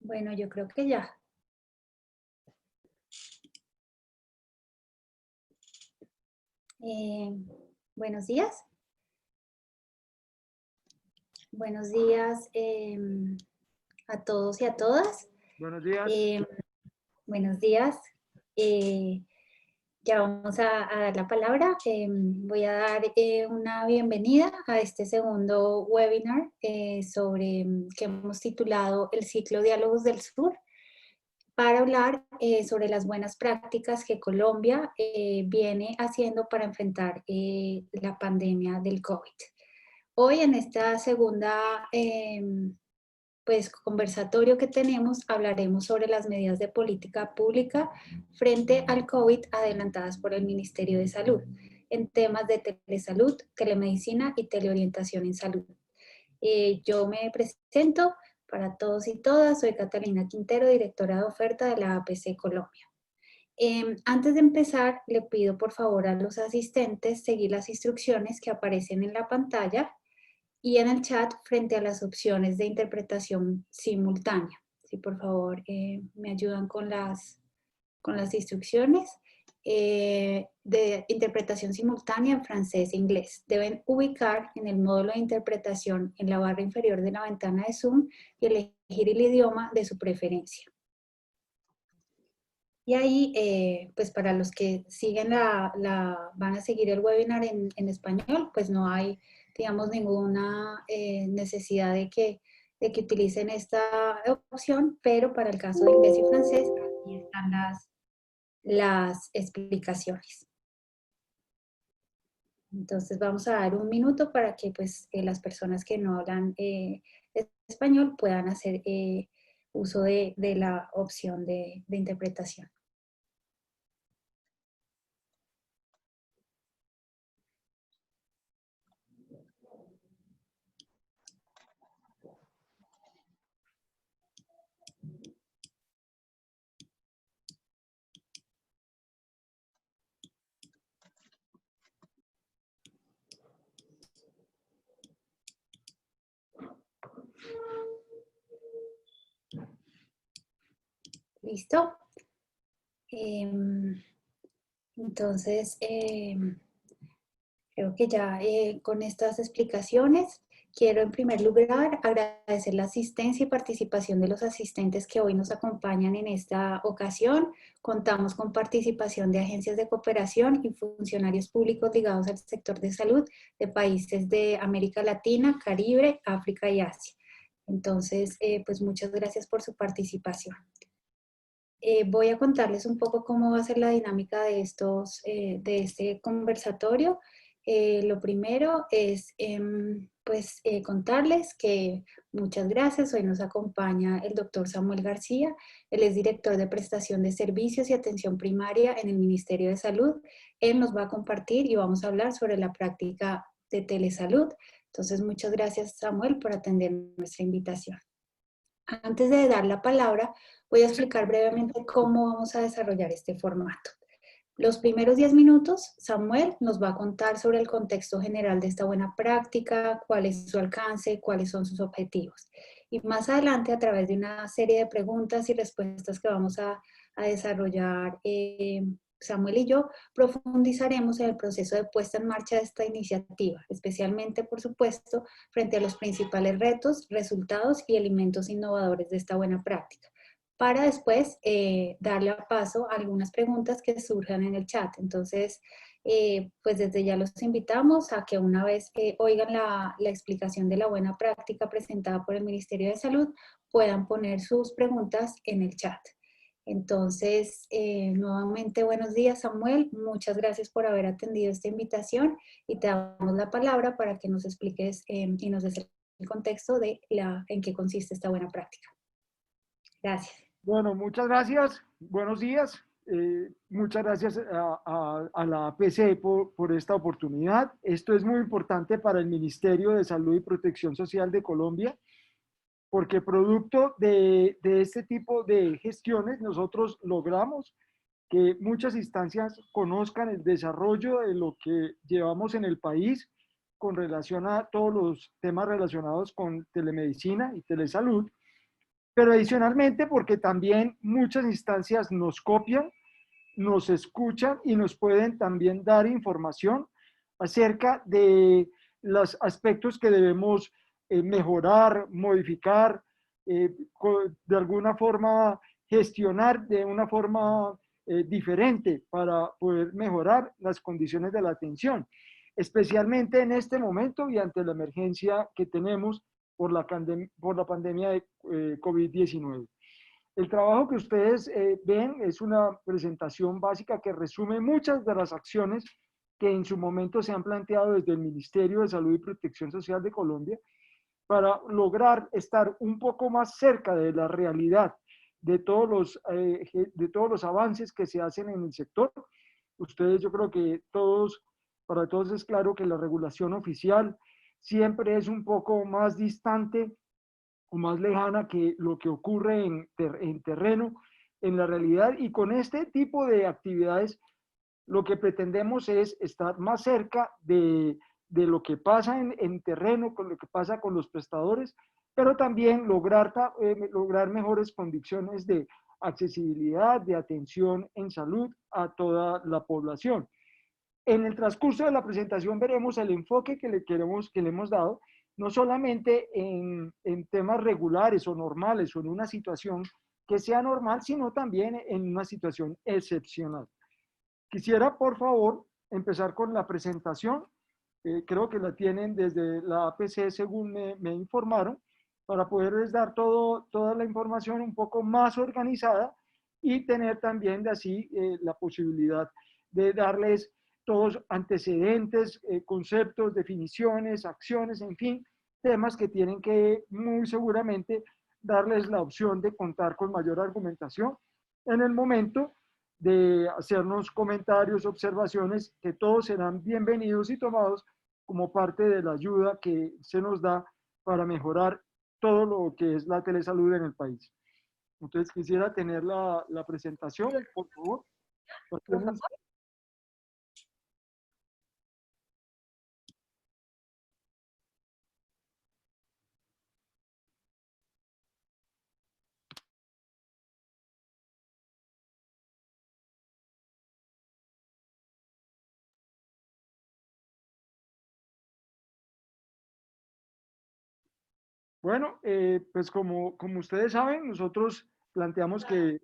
Bueno, yo creo que ya. Eh, buenos días. Buenos días a todos y a todas. Buenos días. Eh, buenos días. Eh, ya vamos a dar la palabra. Voy a dar una bienvenida a este segundo webinar que hemos titulado El ciclo Diálogos del Sur, para hablar sobre las buenas prácticas que Colombia viene haciendo para enfrentar la pandemia del COVID. Hoy en esta segunda conversatorio que tenemos hablaremos sobre las medidas de política pública frente al COVID adelantadas por el Ministerio de Salud en temas de telesalud, telemedicina y teleorientación en salud. Yo me presento para todos y todas, soy Catalina Quintero, directora de oferta de la APC Colombia. Antes de empezar, le pido por favor a los asistentes seguir las instrucciones que aparecen en la pantalla y en el chat frente a las opciones de interpretación simultánea. Si por favor me ayudan con las instrucciones de interpretación simultánea en francés e inglés. Deben ubicar en el módulo de interpretación en la barra inferior de la ventana de Zoom y elegir el idioma de su preferencia. Y ahí, pues para los que siguen van a seguir el webinar en español, pues no hay, digamos, ninguna necesidad de que utilicen esta opción, pero para el caso de inglés y francés, aquí están las explicaciones. Entonces vamos a dar un minuto para que pues, las personas que no hablan español puedan hacer uso de la opción de interpretación. ¿Listo? Entonces, creo que ya con estas explicaciones quiero en primer lugar agradecer la asistencia y participación de los asistentes que hoy nos acompañan en esta ocasión. Contamos con participación de agencias de cooperación y funcionarios públicos ligados al sector de salud de países de América Latina, Caribe, África y Asia. Entonces, pues muchas gracias por su participación. Voy a contarles un poco cómo va a ser la dinámica de este conversatorio. Lo primero es contarles que muchas gracias. Hoy nos acompaña el doctor Samuel García. Él es director de prestación de servicios y atención primaria en el Ministerio de Salud. Él nos va a compartir y vamos a hablar sobre la práctica de telesalud. Entonces, muchas gracias, Samuel, por atender nuestra invitación. Antes de dar la palabra, voy a explicar brevemente cómo vamos a desarrollar este formato. Los primeros 10 minutos, Samuel nos va a contar sobre el contexto general de esta buena práctica, cuál es su alcance, cuáles son sus objetivos. Y más adelante, a través de una serie de preguntas y respuestas que vamos a desarrollar Samuel y yo, profundizaremos en el proceso de puesta en marcha de esta iniciativa, especialmente, por supuesto, frente a los principales retos, resultados y elementos innovadores de esta buena práctica, para después darle paso a algunas preguntas que surjan en el chat. Entonces, pues desde ya los invitamos a que una vez oigan la explicación de la buena práctica presentada por el Ministerio de Salud, puedan poner sus preguntas en el chat. Entonces, nuevamente buenos días, Samuel. Muchas gracias por haber atendido esta invitación y te damos la palabra para que nos expliques y nos des el contexto de en qué consiste esta buena práctica. Gracias. Bueno, muchas gracias. Buenos días. Muchas gracias a la APC por esta oportunidad. Esto es muy importante para el Ministerio de Salud y Protección Social de Colombia, porque producto de este tipo de gestiones nosotros logramos que muchas instancias conozcan el desarrollo de lo que llevamos en el país con relación a todos los temas relacionados con telemedicina y telesalud, pero adicionalmente porque también muchas instancias nos copian, nos escuchan y nos pueden también dar información acerca de los aspectos que debemos mejorar, modificar, de alguna forma gestionar de una forma diferente para poder mejorar las condiciones de la atención, especialmente en este momento y ante la emergencia que tenemos por la pandemia de COVID-19. El trabajo que ustedes ven es una presentación básica que resume muchas de las acciones que en su momento se han planteado desde el Ministerio de Salud y Protección Social de Colombia para lograr estar un poco más cerca de la realidad de todos los avances que se hacen en el sector. Ustedes, yo creo que para todos es claro que la regulación oficial siempre es un poco más distante o más lejana que lo que ocurre en terreno, en la realidad. Y con este tipo de actividades, lo que pretendemos es estar más cerca de lo que pasa en terreno, con lo que pasa con los prestadores, pero también lograr mejores condiciones de accesibilidad, de atención en salud a toda la población. En el transcurso de la presentación veremos el enfoque que le hemos dado, no solamente en temas regulares o normales o en una situación que sea normal, sino también en una situación excepcional. Quisiera, por favor, empezar con la presentación. Creo que la tienen desde la APC, según me informaron, para poderles dar toda la información un poco más organizada y tener también de así la posibilidad de darles todos antecedentes, conceptos, definiciones, acciones, en fin, temas que tienen que muy seguramente darles la opción de contar con mayor argumentación en el momento de hacernos comentarios, observaciones, que todos serán bienvenidos y tomados como parte de la ayuda que se nos da para mejorar todo lo que es la telesalud en el país. Entonces quisiera tener la presentación, por favor. Bueno, pues como ustedes saben, nosotros planteamos que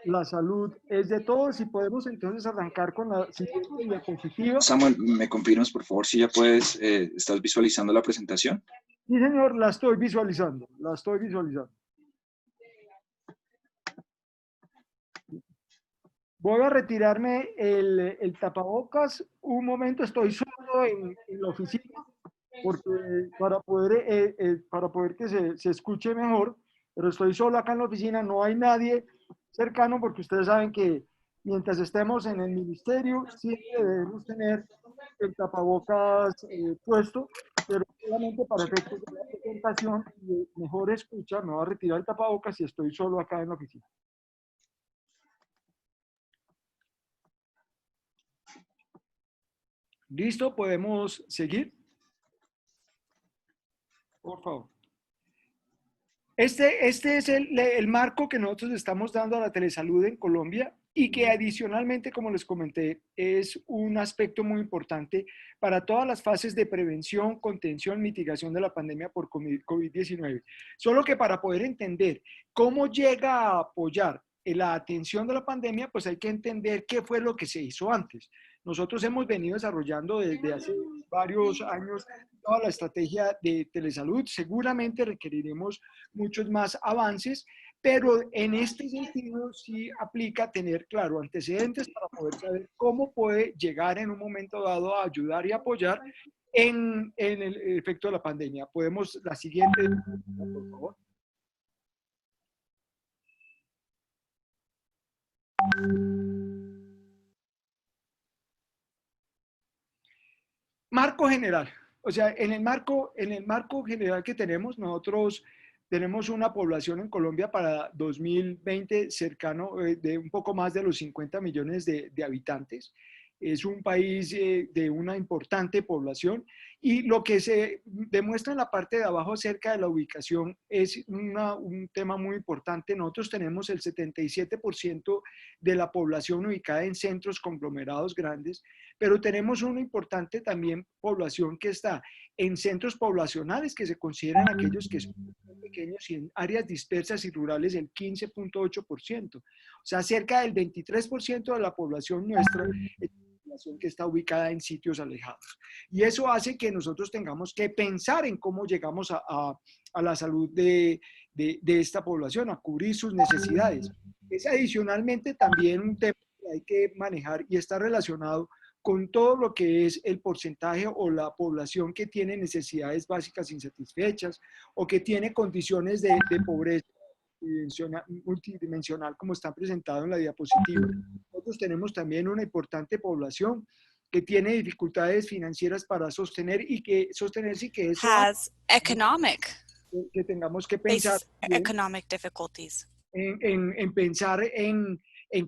la salud es de todos y podemos entonces arrancar con la siguiente diapositiva. Samuel, ¿me confirmas por favor si ya puedes, estás visualizando la presentación? Sí, señor, la estoy visualizando, la estoy visualizando. Voy a retirarme el tapabocas un momento, estoy solo en la oficina porque para poder que se escuche mejor, pero estoy solo acá en la oficina, no hay nadie cercano porque ustedes saben que mientras estemos en el ministerio siempre debemos tener el tapabocas puesto, pero solamente para efectos de la presentación y de mejor escucha me voy a retirar el tapabocas y estoy solo acá en la oficina. ¿Listo? ¿Podemos seguir? Por favor. Este es el marco que nosotros estamos dando a la telesalud en Colombia y que adicionalmente, como les comenté, es un aspecto muy importante para todas las fases de prevención, contención, mitigación de la pandemia por COVID-19. Solo que para poder entender cómo llega a apoyar la atención de la pandemia, pues hay que entender qué fue lo que se hizo antes. Nosotros hemos venido desarrollando desde hace varios años toda la estrategia de telesalud. Seguramente requeriremos muchos más avances, pero en este sentido sí aplica tener, claro, antecedentes para poder saber cómo puede llegar en un momento dado a ayudar y apoyar en el efecto de la pandemia. Podemos, la siguiente, por favor. Marco general. O sea, en el marco general que tenemos, nosotros tenemos una población en Colombia para 2020 cercano de un poco más de los 50 millones de habitantes. es un país de una importante población, y lo que se demuestra en la parte de abajo acerca de la ubicación es un tema muy importante. Nosotros tenemos el 77% de la población ubicada en centros conglomerados grandes, pero tenemos una importante también población que está en centros poblacionales, que se consideran aquellos que son pequeños, y en áreas dispersas y rurales el 15.8%. O sea, cerca del 23% de la población nuestra es población que está ubicada en sitios alejados. Y eso hace que nosotros tengamos que pensar en cómo llegamos a la salud de esta población, a cubrir sus necesidades. Es adicionalmente también un tema que hay que manejar y está relacionado con todo lo que es el porcentaje o la población que tiene necesidades básicas insatisfechas o que tiene condiciones de pobreza multidimensional, como está presentado en la diapositiva. Nosotros tenemos también una importante población que tiene dificultades financieras para sostener y que sostenerse, y que eso has economic que tengamos que pensar economic difficulties. en pensar en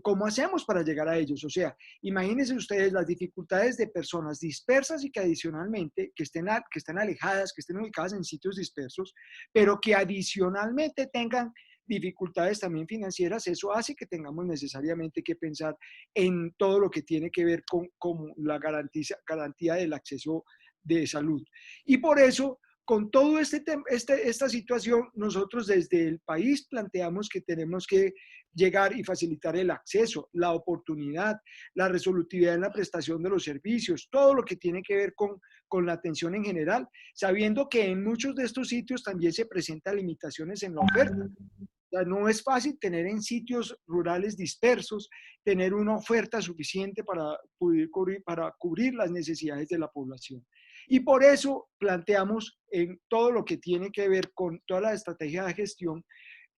cómo hacemos para llegar a ellos. O sea, imagínense ustedes las dificultades de personas dispersas y que adicionalmente, que estén alejadas, que estén ubicadas en sitios dispersos, pero que adicionalmente tengan dificultades también financieras. Eso hace que tengamos necesariamente que pensar en todo lo que tiene que ver con la garantía del acceso de salud. Y por eso, con toda esta situación, nosotros desde el país planteamos que tenemos que llegar y facilitar el acceso, la oportunidad, la resolutividad en la prestación de los servicios, todo lo que tiene que ver con la atención en general, sabiendo que en muchos de estos sitios también se presentan limitaciones en la oferta. O sea, no es fácil tener en sitios rurales dispersos, tener una oferta suficiente para cubrir las necesidades de la población. Y por eso planteamos en todo lo que tiene que ver con toda la estrategia de gestión,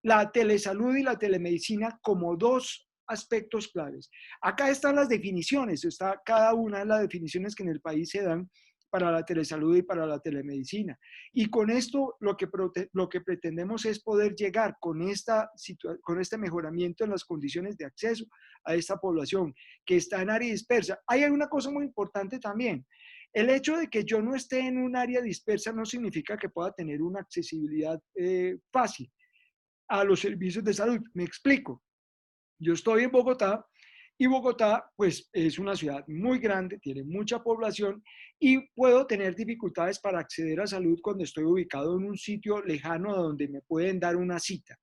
la telesalud y la telemedicina como dos aspectos claves. Acá están las definiciones, está cada una de las definiciones que en el país se dan para la telesalud y para la telemedicina. Y con esto lo que pretendemos es poder llegar con este mejoramiento en las condiciones de acceso a esta población que está en área dispersa. Hay una cosa muy importante también. El hecho de que yo no esté en un área dispersa no significa que pueda tener una accesibilidad fácil a los servicios de salud. Me explico. Yo estoy en Bogotá, y Bogotá pues es una ciudad muy grande, tiene mucha población, y puedo tener dificultades para acceder a salud cuando estoy ubicado en un sitio lejano a donde me pueden dar una cita.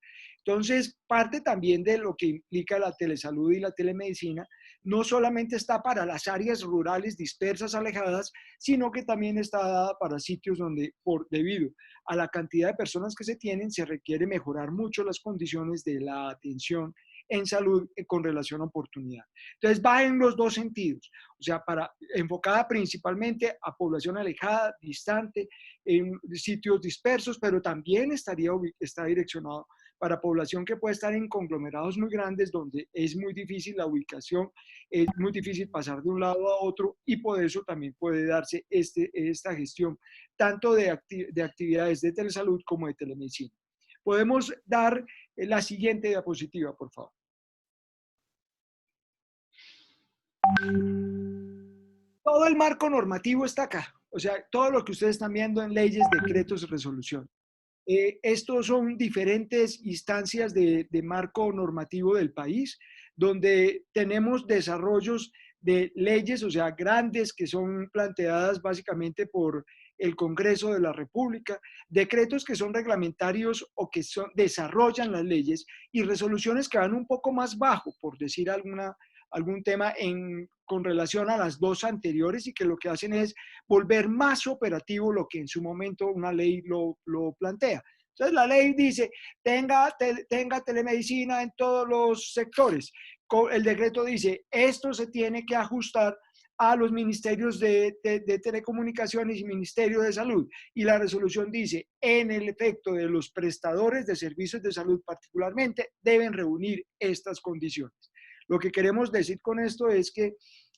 Entonces, parte también de lo que implica la telesalud y la telemedicina no solamente está para las áreas rurales dispersas, alejadas, sino que también está dada para sitios donde, debido a la cantidad de personas que se tienen, se requiere mejorar mucho las condiciones de la atención en salud con relación a oportunidad. Entonces va en los dos sentidos, o sea, enfocada principalmente a población alejada, distante, en sitios dispersos, pero también está direccionado para población que puede estar en conglomerados muy grandes donde es muy difícil la ubicación, es muy difícil pasar de un lado a otro, y por eso también puede darse esta gestión tanto de actividades de telesalud como de telemedicina. Podemos dar la siguiente diapositiva, por favor. Todo el marco normativo está acá, o sea, todo lo que ustedes están viendo en leyes, decretos y resolución. Estos son diferentes instancias de marco normativo del país, donde tenemos desarrollos de leyes, o sea, grandes, que son planteadas básicamente por el Congreso de la República, decretos que son reglamentarios o que desarrollan las leyes, y resoluciones que van un poco más bajo, por decir algún tema con relación a las dos anteriores, y que lo que hacen es volver más operativo lo que en su momento una ley lo plantea. Entonces la ley dice, tenga telemedicina en todos los sectores. El decreto dice, esto se tiene que ajustar a los ministerios de telecomunicaciones y ministerio de salud. Y la resolución dice, en el efecto de los prestadores de servicios de salud particularmente, deben reunir estas condiciones. Lo que queremos decir con esto es que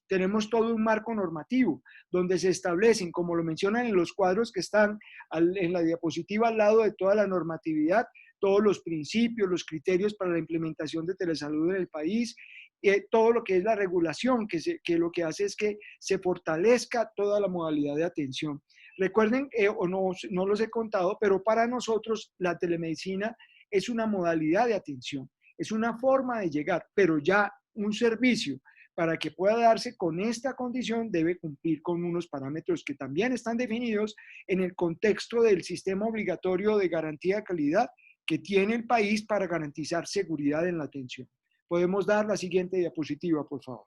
tenemos todo un marco normativo donde se establecen, como lo mencionan en los cuadros que están en la diapositiva al lado de toda la normatividad, todos los principios, los criterios para la implementación de telesalud en el país, todo lo que es la regulación, que lo que hace es que se fortalezca toda la modalidad de atención. Recuerden, o no los he contado, pero para nosotros la telemedicina es una modalidad de atención, es una forma de llegar, pero ya un servicio para que pueda darse con esta condición debe cumplir con unos parámetros que también están definidos en el contexto del sistema obligatorio de garantía de calidad que tiene el país para garantizar seguridad en la atención. Podemos dar la siguiente diapositiva, por favor.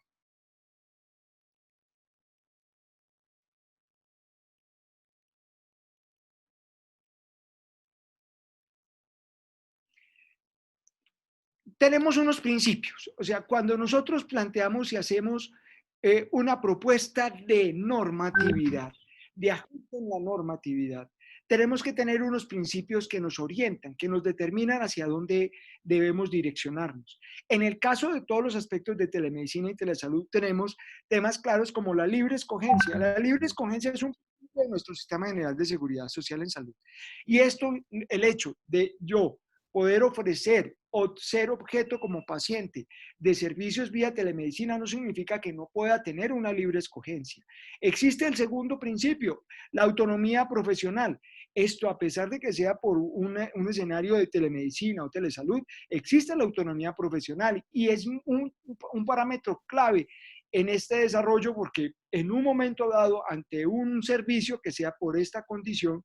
Tenemos unos principios, o sea, cuando nosotros planteamos y hacemos una propuesta de normatividad, de ajuste en la normatividad, tenemos que tener unos principios que nos orientan, que nos determinan hacia dónde debemos direccionarnos. En el caso de todos los aspectos de telemedicina y telesalud, tenemos temas claros como la libre escogencia. La libre escogencia es un principio de nuestro sistema general de seguridad social en salud. Y esto, el hecho de yo poder ofrecer o ser objeto como paciente de servicios vía telemedicina no significa que no pueda tener una libre escogencia. Existe el segundo principio, la autonomía profesional. Esto, a pesar de que sea por un escenario de telemedicina o telesalud, existe la autonomía profesional y es un parámetro clave en este desarrollo porque en un momento dado, ante un servicio que sea por esta condición,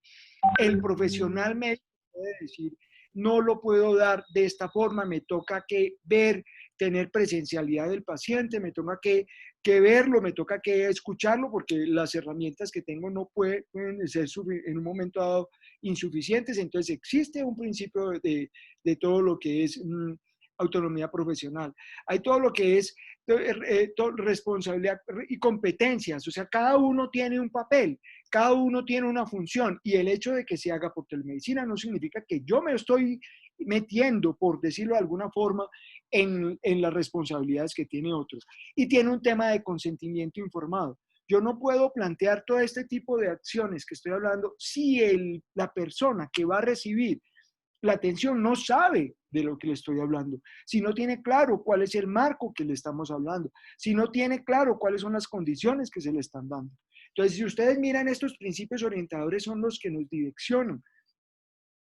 el profesional médico puede decir, no lo puedo dar de esta forma, me toca que ver, tener presencialidad del paciente, me toca que verlo, me toca que escucharlo, porque las herramientas que tengo no pueden ser en un momento dado insuficientes. Entonces existe un principio de todo lo que es autonomía profesional. Hay todo lo que es responsabilidad y competencias, o sea, cada uno tiene un papel, cada uno tiene una función y el hecho de que se haga por telemedicina no significa que yo me estoy metiendo, por decirlo de alguna forma, en las responsabilidades que tiene otros. Y tiene un tema de consentimiento informado. Yo no puedo plantear todo este tipo de acciones que estoy hablando si la persona que va a recibir la atención no sabe de lo que le estoy hablando, si no tiene claro cuál es el marco que le estamos hablando, si no tiene claro cuáles son las condiciones que se le están dando. Entonces, si ustedes miran, estos principios orientadores son los que nos direccionan,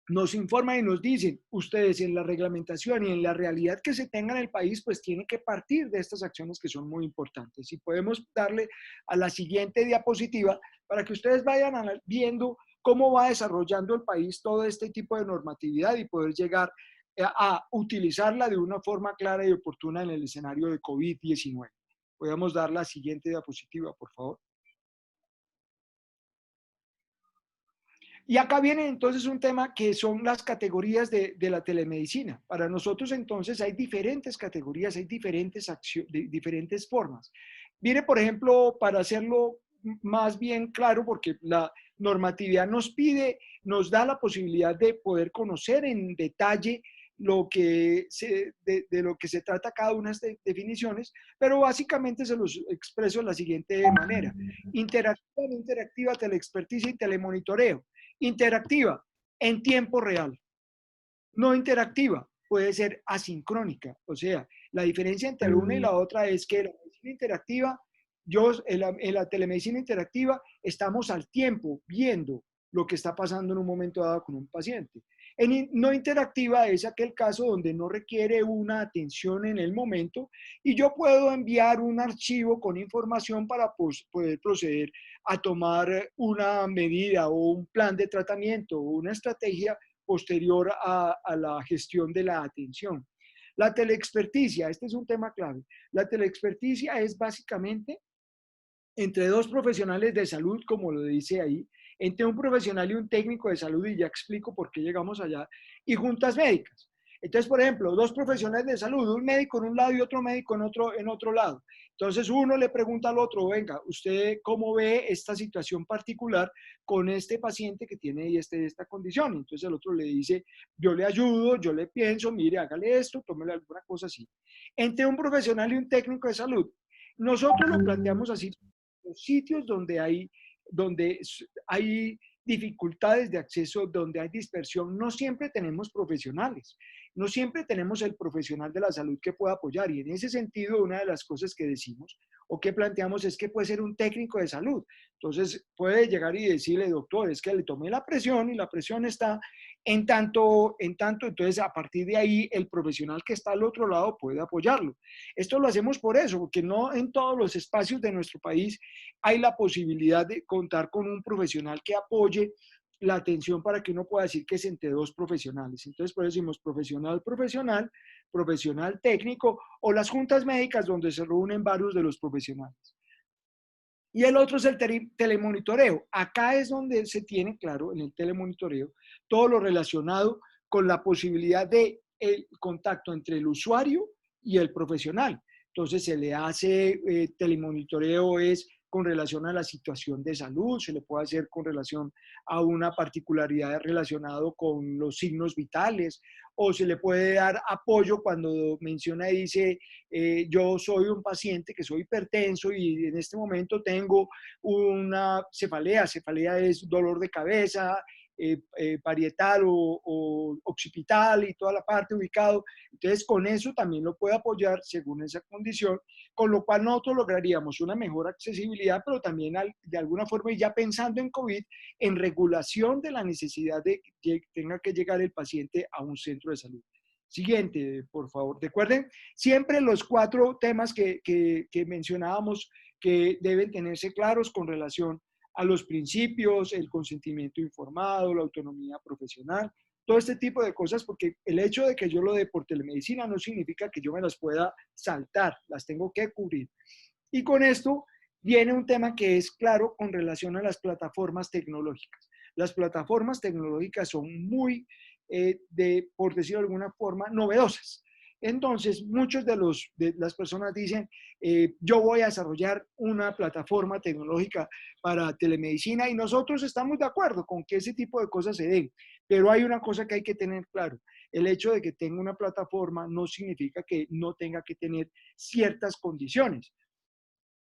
nos informan y nos dicen, ustedes en la reglamentación y en la realidad que se tenga en el país, pues tienen que partir de estas acciones que son muy importantes. Y podemos darle a la siguiente diapositiva para que ustedes vayan viendo cómo va desarrollando el país todo este tipo de normatividad y poder llegar a utilizarla de una forma clara y oportuna en el escenario de COVID-19. Podemos dar la siguiente diapositiva, por favor. Y acá viene entonces un tema que son las categorías de la telemedicina. Para nosotros entonces hay diferentes categorías, hay diferentes formas. Viene, por ejemplo, para hacerlo más bien claro, porque la normatividad nos da la posibilidad de poder conocer en detalle de lo que se trata cada una de estas definiciones, pero básicamente se los expreso de la siguiente manera. Interactiva, no interactiva, teleexperticia y telemonitoreo. Interactiva, en tiempo real. No interactiva, puede ser asincrónica. O sea, la diferencia entre una y la otra es que la medicina interactiva, en la telemedicina interactiva, estamos al tiempo viendo lo que está pasando en un momento dado con un paciente. En no interactiva es aquel caso donde no requiere una atención en el momento y yo puedo enviar un archivo con información para poder proceder a tomar una medida o un plan de tratamiento o una estrategia posterior a la gestión de la atención. La teleexperticia, este es un tema clave. La teleexperticia es básicamente entre dos profesionales de salud, como lo dice ahí, entre un profesional y un técnico de salud, y ya explico por qué llegamos allá, y juntas médicas. Entonces, por ejemplo, dos profesionales de salud, un médico en un lado y otro médico en otro lado. Entonces, uno le pregunta al otro, venga, ¿usted cómo ve esta situación particular con este paciente que tiene esta condición? Entonces, el otro le dice, yo le ayudo, yo le pienso, mire, hágale esto, tómele alguna cosa así. Entre un profesional y un técnico de salud, nosotros lo planteamos así, los sitios donde hay dificultades de acceso, donde hay dispersión, no siempre tenemos profesionales. no siempre tenemos el profesional de la salud que pueda apoyar. Y en ese sentido, una de las cosas que decimos o que planteamos es que puede ser un técnico de salud. Entonces, puede llegar y decirle, doctor, es que le tomé la presión y la presión está en tanto, entonces a partir de ahí el profesional que está al otro lado puede apoyarlo. Esto lo hacemos por eso, porque no en todos los espacios de nuestro país hay la posibilidad de contar con un profesional que apoye la atención para que uno pueda decir que es entre dos profesionales. Entonces, por eso decimos profesional, profesional, profesional técnico o las juntas médicas donde se reúnen varios de los profesionales. Y el otro es el telemonitoreo. Acá es donde se tiene claro en el telemonitoreo todo lo relacionado con la posibilidad de el contacto entre el usuario y el profesional. Entonces se le hace telemonitoreo es con relación a la situación de salud, se le puede hacer con relación a una particularidad relacionada con los signos vitales, o se le puede dar apoyo cuando menciona y dice, yo soy un paciente que soy hipertenso y en este momento tengo una cefalea. Cefalea es dolor de cabeza, parietal o occipital y toda la parte ubicado. Entonces, con eso también lo puede apoyar según esa condición, con lo cual nosotros lograríamos una mejor accesibilidad, pero también de alguna forma, y ya pensando en COVID, en regulación de la necesidad de que tenga que llegar el paciente a un centro de salud. Siguiente, por favor. Recuerden siempre los 4 temas que mencionábamos que deben tenerse claros con relación a los principios, el consentimiento informado, la autonomía profesional, todo este tipo de cosas, porque el hecho de que yo lo dé por telemedicina no significa que yo me las pueda saltar, las tengo que cubrir. Y con esto viene un tema que es claro con relación a las plataformas tecnológicas. Las plataformas tecnológicas son muy, por decirlo de alguna forma, novedosas. Entonces, muchos de las personas dicen, yo voy a desarrollar una plataforma tecnológica para telemedicina y nosotros estamos de acuerdo con que ese tipo de cosas se den. Pero hay una cosa que hay que tener claro. El hecho de que tenga una plataforma no significa que no tenga que tener ciertas condiciones,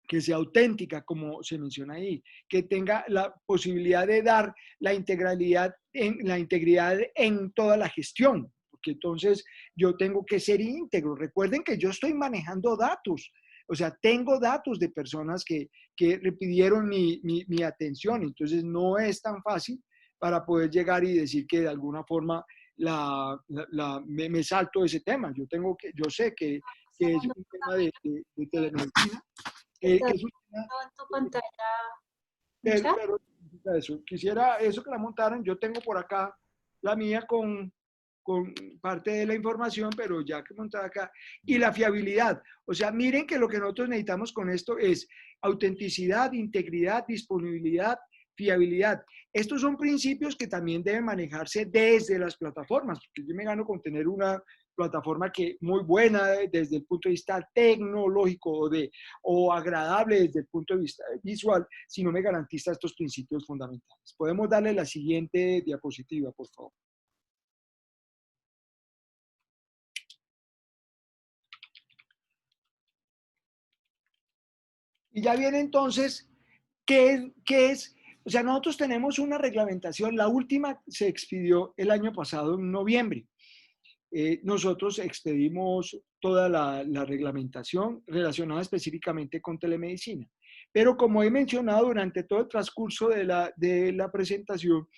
que sea auténtica, como se menciona ahí, que tenga la posibilidad de dar la integridad en toda la gestión, porque entonces yo tengo que ser íntegro. Recuerden que yo estoy manejando datos, o sea, tengo datos de personas que pidieron mi atención, entonces no es tan fácil para poder llegar y decir que de alguna forma me salto ese tema. Yo sé que es un tema de telemedicina. ¿Estás en tu pantalla? Pero eso, quisiera eso que la montaran. Yo tengo por acá la mía con parte de la información, pero ya que montada acá. Y la fiabilidad. O sea, miren que lo que nosotros necesitamos con esto es autenticidad, integridad, disponibilidad, fiabilidad. Estos son principios que también deben manejarse desde las plataformas, porque yo me gano con tener una plataforma que muy buena desde el punto de vista tecnológico o agradable desde el punto de vista visual, si no me garantiza estos principios fundamentales. Podemos darle la siguiente diapositiva, por favor. Y ya viene entonces, ¿qué es? O sea, nosotros tenemos una reglamentación, la última se expidió el año pasado, en noviembre. Nosotros expedimos toda la reglamentación relacionada específicamente con telemedicina. Pero como he mencionado durante todo el transcurso de la presentación,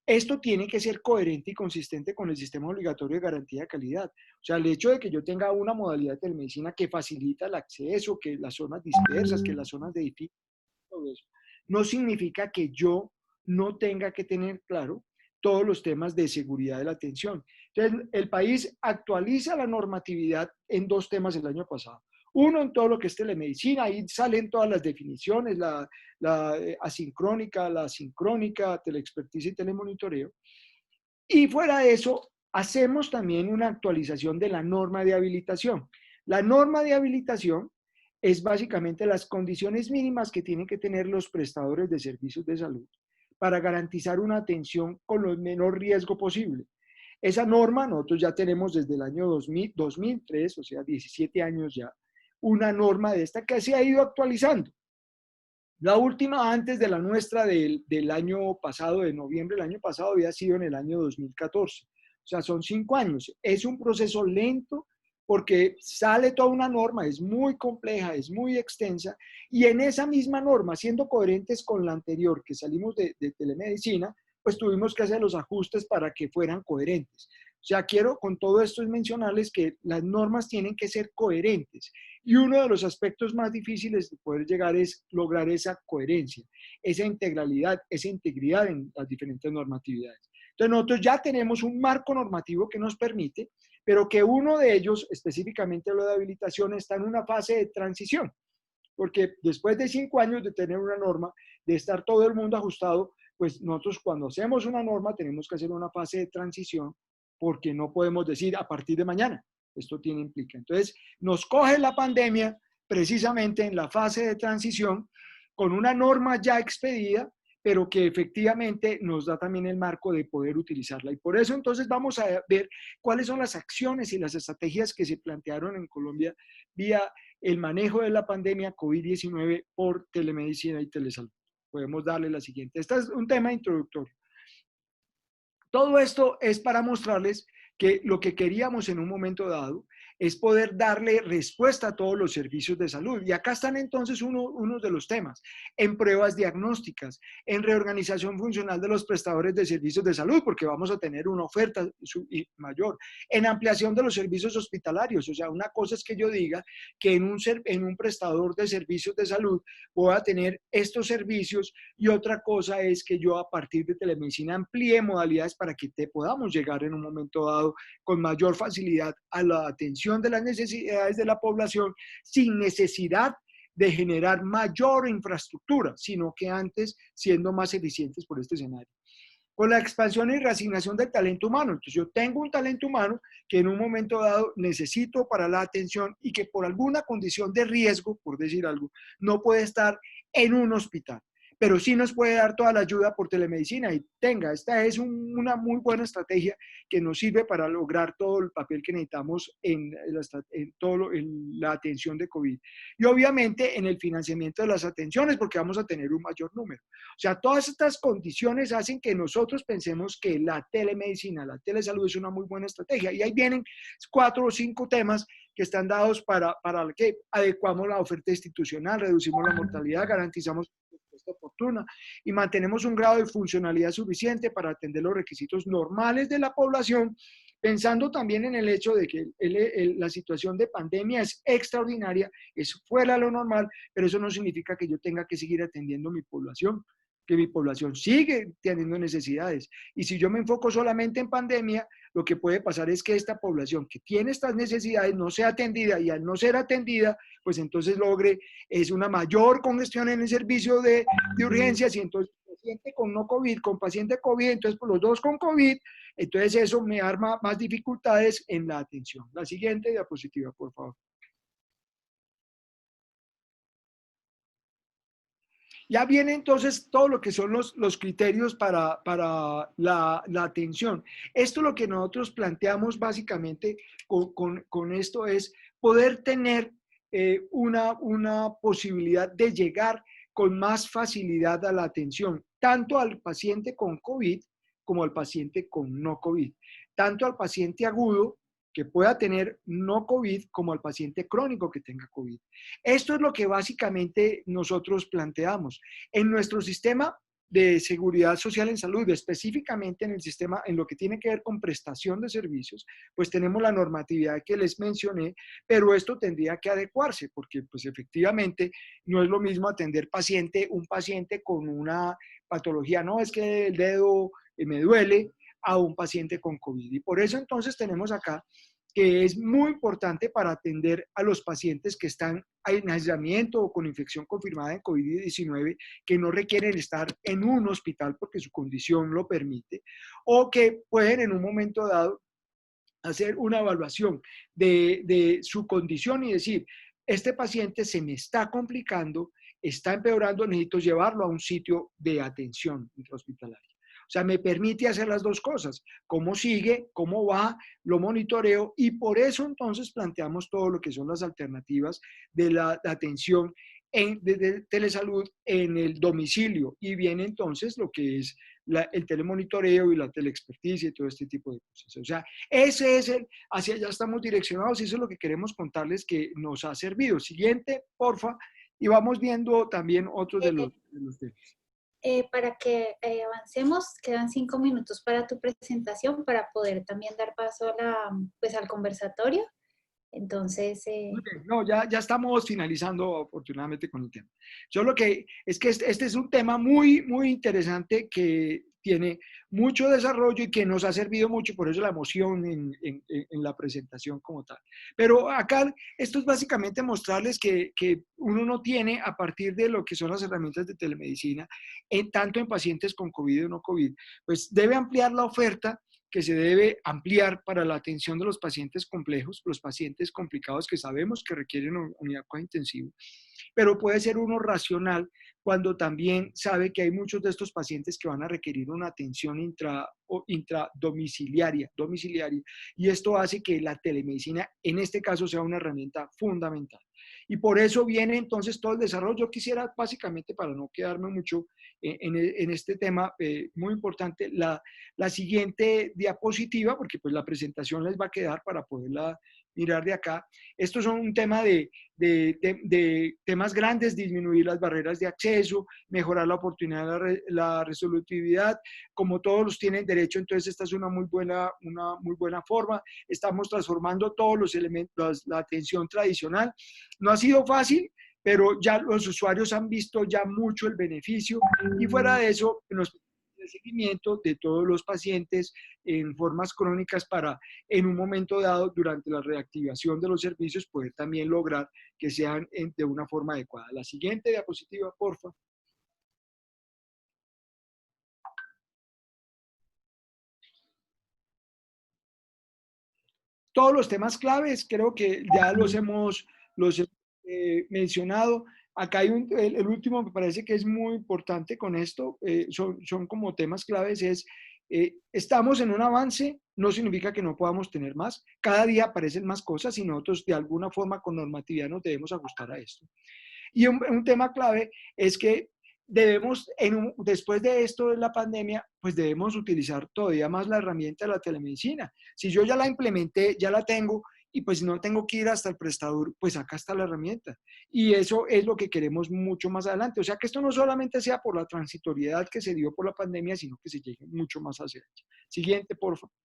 esto tiene que ser coherente y consistente con el sistema obligatorio de garantía de calidad. O sea, el hecho de que yo tenga una modalidad de telemedicina que facilita el acceso, que las zonas dispersas, que las zonas de edificios, todo eso, no significa que yo no tenga que tener claro todos los temas de seguridad de la atención. Entonces, el país actualiza la normatividad en 2 temas el año pasado. Uno, en todo lo que es telemedicina, ahí salen todas las definiciones, la asincrónica, la sincrónica, teleexperticia y telemonitoreo. Y fuera de eso, hacemos también una actualización de la norma de habilitación. La norma de habilitación es básicamente las condiciones mínimas que tienen que tener los prestadores de servicios de salud para garantizar una atención con el menor riesgo posible. Esa norma nosotros ya tenemos desde el año 2003, o sea, 17 años ya, una norma de esta que se ha ido actualizando. La última antes de la nuestra del año pasado, de noviembre del año pasado, había sido en el año 2014. O sea, son 5 años. Es un proceso lento porque sale toda una norma, es muy compleja, es muy extensa, y en esa misma norma, siendo coherentes con la anterior que salimos de telemedicina, pues tuvimos que hacer los ajustes para que fueran coherentes. O sea, quiero con todo esto es mencionarles que las normas tienen que ser coherentes, y uno de los aspectos más difíciles de poder llegar es lograr esa coherencia, esa integralidad, esa integridad en las diferentes normatividades. Entonces nosotros ya tenemos un marco normativo que nos permite, pero que uno de ellos, específicamente lo de habilitación, está en una fase de transición, porque después de 5 años de tener una norma, de estar todo el mundo ajustado, pues nosotros cuando hacemos una norma tenemos que hacer una fase de transición, porque no podemos decir a partir de mañana, esto tiene implica. Entonces nos coge la pandemia precisamente en la fase de transición, con una norma ya expedida, pero que efectivamente nos da también el marco de poder utilizarla. Y por eso entonces vamos a ver cuáles son las acciones y las estrategias que se plantearon en Colombia vía el manejo de la pandemia COVID-19 por telemedicina y telesalud. Podemos darle la siguiente. Este es un tema introductorio. Todo esto es para mostrarles que lo que queríamos en un momento dado es poder darle respuesta a todos los servicios de salud. Y acá están entonces unos de los temas, en pruebas diagnósticas, en reorganización funcional de los prestadores de servicios de salud, porque vamos a tener una oferta mayor, en ampliación de los servicios hospitalarios. O sea, una cosa es que yo diga que en un prestador de servicios de salud voy a tener estos servicios, y otra cosa es que yo a partir de telemedicina amplíe modalidades para que podamos llegar en un momento dado con mayor facilidad a la atención de las necesidades de la población sin necesidad de generar mayor infraestructura, sino que antes siendo más eficientes por este escenario. Con la expansión y reasignación del talento humano. Entonces yo tengo un talento humano que en un momento dado necesito para la atención y que por alguna condición de riesgo, por decir algo, no puede estar en un hospital, pero sí nos puede dar toda la ayuda por telemedicina. Y esta es una muy buena estrategia que nos sirve para lograr todo el papel que necesitamos en la atención de COVID. Y obviamente en el financiamiento de las atenciones, porque vamos a tener un mayor número. O sea, todas estas condiciones hacen que nosotros pensemos que la telemedicina, la telesalud es una muy buena estrategia. Y ahí vienen 4 o 5 temas que están dados para que adecuamos la oferta institucional, reducimos la mortalidad, garantizamos respuesta oportuna y mantenemos un grado de funcionalidad suficiente para atender los requisitos normales de la población, pensando también en el hecho de que la situación de pandemia es extraordinaria, es fuera de lo normal, pero eso no significa que yo tenga que seguir atendiendo a mi población, que mi población sigue teniendo necesidades. Y si yo me enfoco solamente en pandemia, lo que puede pasar es que esta población que tiene estas necesidades no sea atendida, y al no ser atendida, pues entonces es una mayor congestión en el servicio de urgencias, y entonces paciente con no COVID, con paciente COVID, entonces pues los dos con COVID, entonces eso me arma más dificultades en la atención. La siguiente diapositiva, por favor. Ya viene entonces todo lo que son los criterios para la atención. Esto lo que nosotros planteamos básicamente con esto es poder tener una posibilidad de llegar con más facilidad a la atención, tanto al paciente con COVID como al paciente con no COVID, tanto al paciente agudo que pueda tener no COVID como al paciente crónico que tenga COVID. Esto es lo que básicamente nosotros planteamos. En nuestro sistema de seguridad social en salud, específicamente en el sistema, en lo que tiene que ver con prestación de servicios, pues tenemos la normatividad que les mencioné, pero esto tendría que adecuarse, porque pues efectivamente no es lo mismo atender un paciente con una patología, no, es que el dedo me duele, a un paciente con COVID. Y por eso entonces tenemos acá que es muy importante para atender a los pacientes que están en aislamiento o con infección confirmada en COVID-19, que no requieren estar en un hospital porque su condición lo permite, o que pueden en un momento dado hacer una evaluación de su condición y decir, este paciente se me está complicando, está empeorando, necesito llevarlo a un sitio de atención intrahospitalaria. O sea, me permite hacer las dos cosas, cómo sigue, cómo va, lo monitoreo, y por eso entonces planteamos todo lo que son las alternativas de la atención de telesalud en el domicilio, y viene entonces lo que es el telemonitoreo y la teleexperticia y todo este tipo de cosas. O sea, ese es hacia allá estamos direccionados y eso es lo que queremos contarles que nos ha servido. Siguiente, porfa, y vamos viendo también otros de los temas. Para que avancemos, quedan 5 minutos para tu presentación para poder también dar paso a pues, al conversatorio. Entonces, No, ya estamos finalizando afortunadamente con el tema. Yo lo que es que este es un tema muy, muy interesante que tiene mucho desarrollo y que nos ha servido mucho, por eso la emoción en la presentación como tal. Pero acá esto es básicamente mostrarles que uno no tiene a partir de lo que son las herramientas de telemedicina, tanto en pacientes con COVID o no COVID, pues debe ampliar la oferta que se debe ampliar para la atención de los pacientes complejos, los pacientes complicados que sabemos que requieren unidad de cuidado intensivo, pero puede ser uno racional cuando también sabe que hay muchos de estos pacientes que van a requerir una atención intradomiciliaria, y esto hace que la telemedicina en este caso sea una herramienta fundamental. Y por eso viene entonces todo el desarrollo. Yo quisiera básicamente, para no quedarme mucho en este tema, muy importante, la siguiente diapositiva, porque pues la presentación les va a quedar para poderla mirar de acá. Estos son un tema de temas grandes: disminuir las barreras de acceso, mejorar la oportunidad, la resolutividad, como todos los tienen derecho. Entonces esta es una muy buena forma. Estamos transformando todos los elementos, la atención tradicional. No ha sido fácil, pero ya los usuarios han visto ya mucho el beneficio, y fuera de eso, el seguimiento de todos los pacientes en formas crónicas para, en un momento dado, durante la reactivación de los servicios, poder también lograr que sean de una forma adecuada. La siguiente diapositiva, por favor. Todos los temas claves, creo que ya los hemos mencionado. Acá hay el último, me parece que es muy importante con esto, son como temas claves, estamos en un avance, no significa que no podamos tener más, cada día aparecen más cosas y nosotros de alguna forma con normatividad nos debemos ajustar a esto. Y un tema clave es que debemos, después de esto de la pandemia, pues debemos utilizar todavía más la herramienta de la telemedicina. Si yo ya la implementé, ya la tengo, y pues no tengo que ir hasta el prestador, pues acá está la herramienta. Y eso es lo que queremos mucho más adelante. O sea, que esto no solamente sea por la transitoriedad que se dio por la pandemia, sino que se llegue mucho más hacia ella. Siguiente, por favor.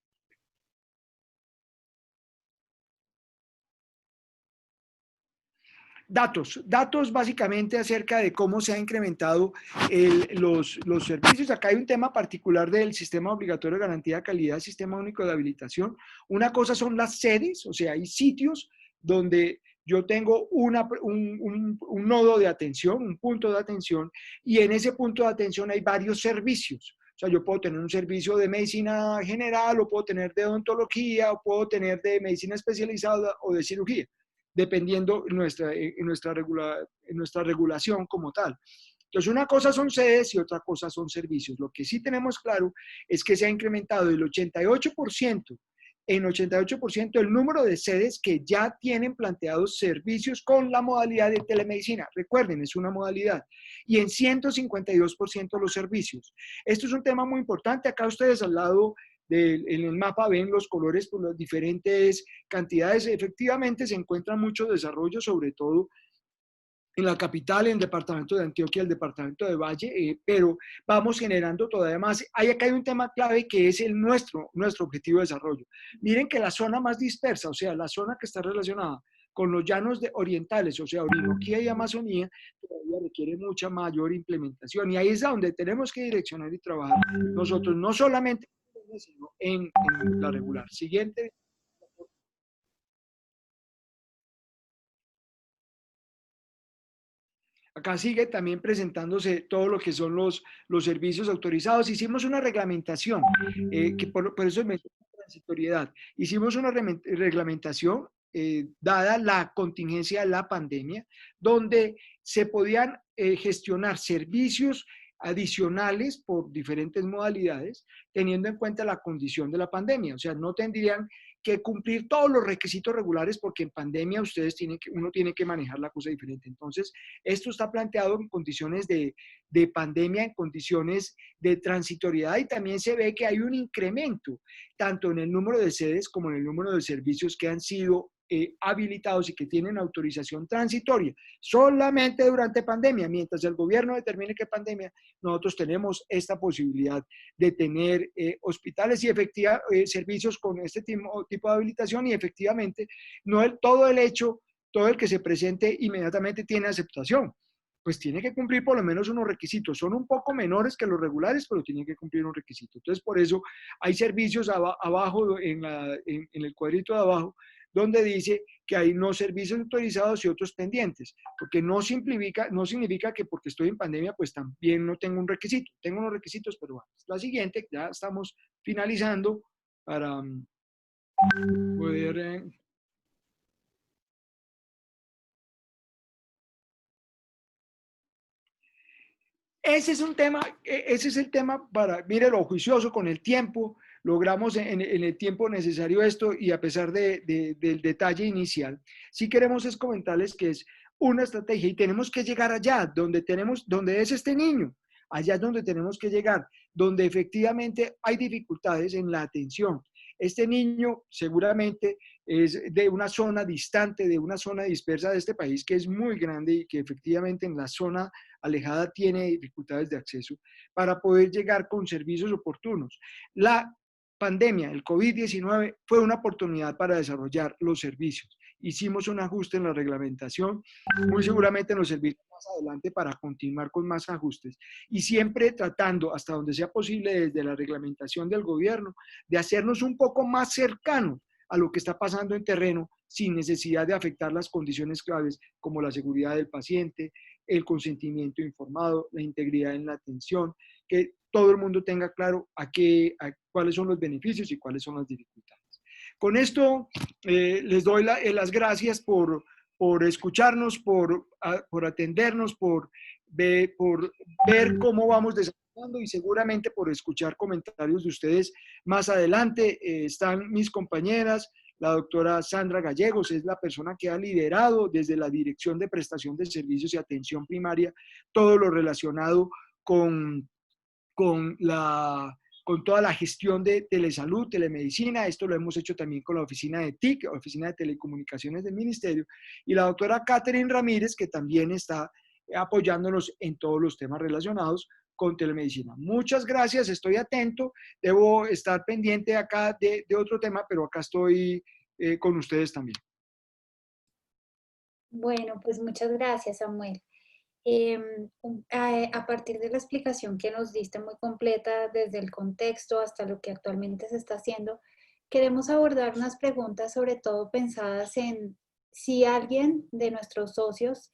Datos básicamente acerca de cómo se ha incrementado los servicios. Acá hay un tema particular del sistema obligatorio de garantía de calidad, sistema único de habilitación. Una cosa son las sedes, o sea, hay sitios donde yo tengo un nodo de atención, un punto de atención, y en ese punto de atención hay varios servicios. O sea, yo puedo tener un servicio de medicina general, o puedo tener de odontología, o puedo tener de medicina especializada o de cirugía, dependiendo nuestra regulación como tal. Entonces, una cosa son sedes y otra cosa son servicios. Lo que sí tenemos claro es que se ha incrementado del 88% en 88% el número de sedes que ya tienen planteados servicios con la modalidad de telemedicina. Recuerden, es una modalidad. Y en 152% los servicios. Esto es un tema muy importante. Acá ustedes al lado en el mapa ven los colores por las diferentes cantidades. Efectivamente se encuentra mucho desarrollo, sobre todo en la capital, en el departamento de Antioquia, el departamento de Valle, pero vamos generando todavía más. Acá hay un tema clave que es nuestro objetivo de desarrollo. Miren que la zona más dispersa, o sea, la zona que está relacionada con los llanos orientales, o sea, Orinoquía y Amazonía, todavía requiere mucha mayor implementación. Y ahí es donde tenemos que direccionar y trabajar nosotros, no solamente sino en la regular. Siguiente. Acá sigue también presentándose todo lo que son los servicios autorizados. Hicimos una reglamentación, que por eso es transitoriedad. Hicimos una reglamentación dada la contingencia de la pandemia, donde se podían gestionar servicios adicionales por diferentes modalidades, teniendo en cuenta la condición de la pandemia. O sea, no tendrían que cumplir todos los requisitos regulares porque en pandemia uno tiene que manejar la cosa diferente. Entonces, esto está planteado en condiciones de pandemia, en condiciones de transitoriedad y también se ve que hay un incremento tanto en el número de sedes como en el número de servicios que han sido habilitados y que tienen autorización transitoria solamente durante pandemia. Mientras el gobierno determine que pandemia, nosotros tenemos esta posibilidad de tener hospitales y servicios con este tipo de habilitación y efectivamente todo el que se presente inmediatamente tiene aceptación. Pues tiene que cumplir por lo menos unos requisitos. Son un poco menores que los regulares, pero tienen que cumplir un requisito. Entonces, por eso hay servicios abajo, en el cuadrito de abajo, donde dice que hay unos servicios autorizados y otros pendientes, porque no significa que porque estoy en pandemia, pues también no tengo un requisito. Tengo unos requisitos, pero bueno, la siguiente, ya estamos finalizando para poder... Ese es el tema para, mire, lo juicioso con el tiempo, logramos en el tiempo necesario esto y a pesar del detalle inicial, sí queremos es comentarles que es una estrategia y tenemos que llegar allá, donde es este niño, allá es donde tenemos que llegar, donde efectivamente hay dificultades en la atención. Este niño seguramente es de una zona distante, de una zona dispersa de este país que es muy grande y que efectivamente en la zona alejada tiene dificultades de acceso para poder llegar con servicios oportunos. La pandemia, el COVID-19, fue una oportunidad para desarrollar los servicios. Hicimos un ajuste en la reglamentación, muy seguramente en los servicios más adelante para continuar con más ajustes y siempre tratando hasta donde sea posible desde la reglamentación del gobierno de hacernos un poco más cercanos a lo que está pasando en terreno sin necesidad de afectar las condiciones claves como la seguridad del paciente, el consentimiento informado, la integridad en la atención, que todo el mundo tenga claro cuáles son los beneficios y cuáles son las dificultades. Con esto les doy las gracias por escucharnos, por atendernos, por ver cómo vamos desarrollando y seguramente por escuchar comentarios de ustedes más adelante. Están mis compañeras, la doctora Sandra Gallegos es la persona que ha liderado desde la Dirección de Prestación de Servicios y Atención Primaria todo lo relacionado con toda la gestión de telesalud, telemedicina. Esto lo hemos hecho también con la oficina de TIC, Oficina de Telecomunicaciones del Ministerio, y la doctora Catherine Ramírez, que también está apoyándonos en todos los temas relacionados con telemedicina. Muchas gracias, estoy atento, debo estar pendiente acá de otro tema, pero acá estoy con ustedes también. Bueno, pues muchas gracias, Samuel. A partir de la explicación que nos diste muy completa desde el contexto hasta lo que actualmente se está haciendo, queremos abordar unas preguntas sobre todo pensadas en si alguien de nuestros socios,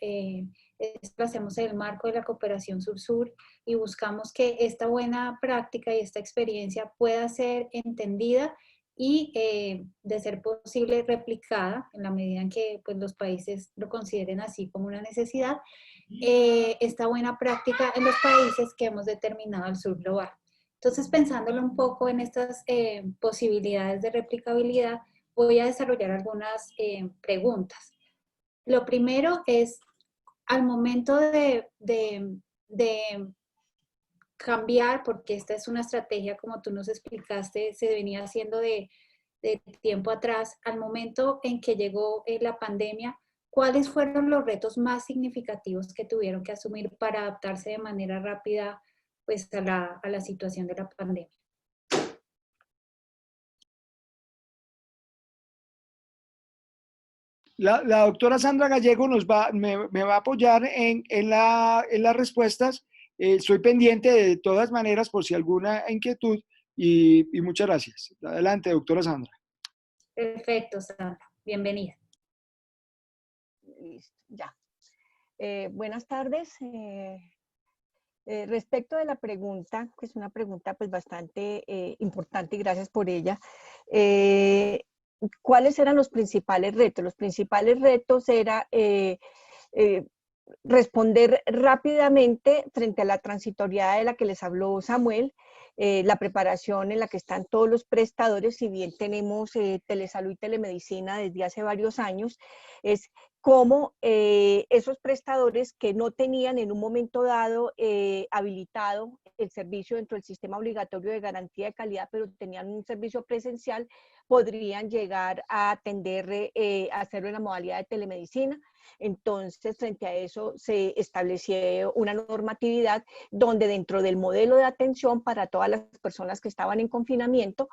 lo hacemos en el marco de la cooperación sur-sur y buscamos que esta buena práctica y esta experiencia pueda ser entendida y de ser posible replicada en la medida en que pues, los países lo consideren así como una necesidad, esta buena práctica en los países que hemos determinado al sur global. Entonces, pensándolo un poco en estas posibilidades de replicabilidad, voy a desarrollar algunas preguntas. Lo primero es, al momento de cambiar, porque esta es una estrategia, como tú nos explicaste, se venía haciendo de tiempo atrás, al momento en que llegó la pandemia, ¿cuáles fueron los retos más significativos que tuvieron que asumir para adaptarse de manera rápida pues, a la situación de la pandemia? La doctora Sandra Gallego me va a apoyar en las respuestas. Estoy pendiente de todas maneras por si alguna inquietud y muchas gracias. Adelante, doctora Sandra. Perfecto, Sandra. Bienvenida. Listo, ya. Buenas tardes. Respecto de la pregunta, que es una pregunta pues bastante importante y gracias por ella. ¿Cuáles eran los principales retos? Los principales retos era responder rápidamente frente a la transitoriedad de la que les habló Samuel la preparación en la que están todos los prestadores, si bien tenemos telesalud y telemedicina desde hace varios años, es cómo esos prestadores que no tenían en un momento dado habilitado el servicio dentro del sistema obligatorio de garantía de calidad, pero tenían un servicio presencial, podrían llegar a atender, a hacerlo en la modalidad de telemedicina. Entonces, frente a eso, se estableció una normatividad donde dentro del modelo de atención para todas las personas que estaban en confinamiento,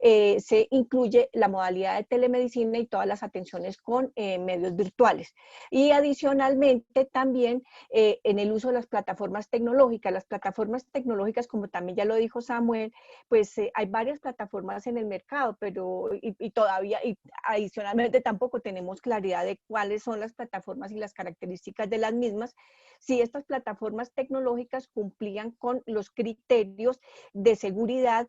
se incluye la modalidad de telemedicina y todas las atenciones con medios virtuales. Y adicionalmente también en el uso de las plataformas tecnológicas. Las plataformas tecnológicas, como también ya lo dijo Samuel, pues hay varias plataformas en el mercado, pero todavía, y adicionalmente tampoco tenemos claridad de cuáles son las plataformas y las características de las mismas, si estas plataformas tecnológicas cumplían con los criterios de seguridad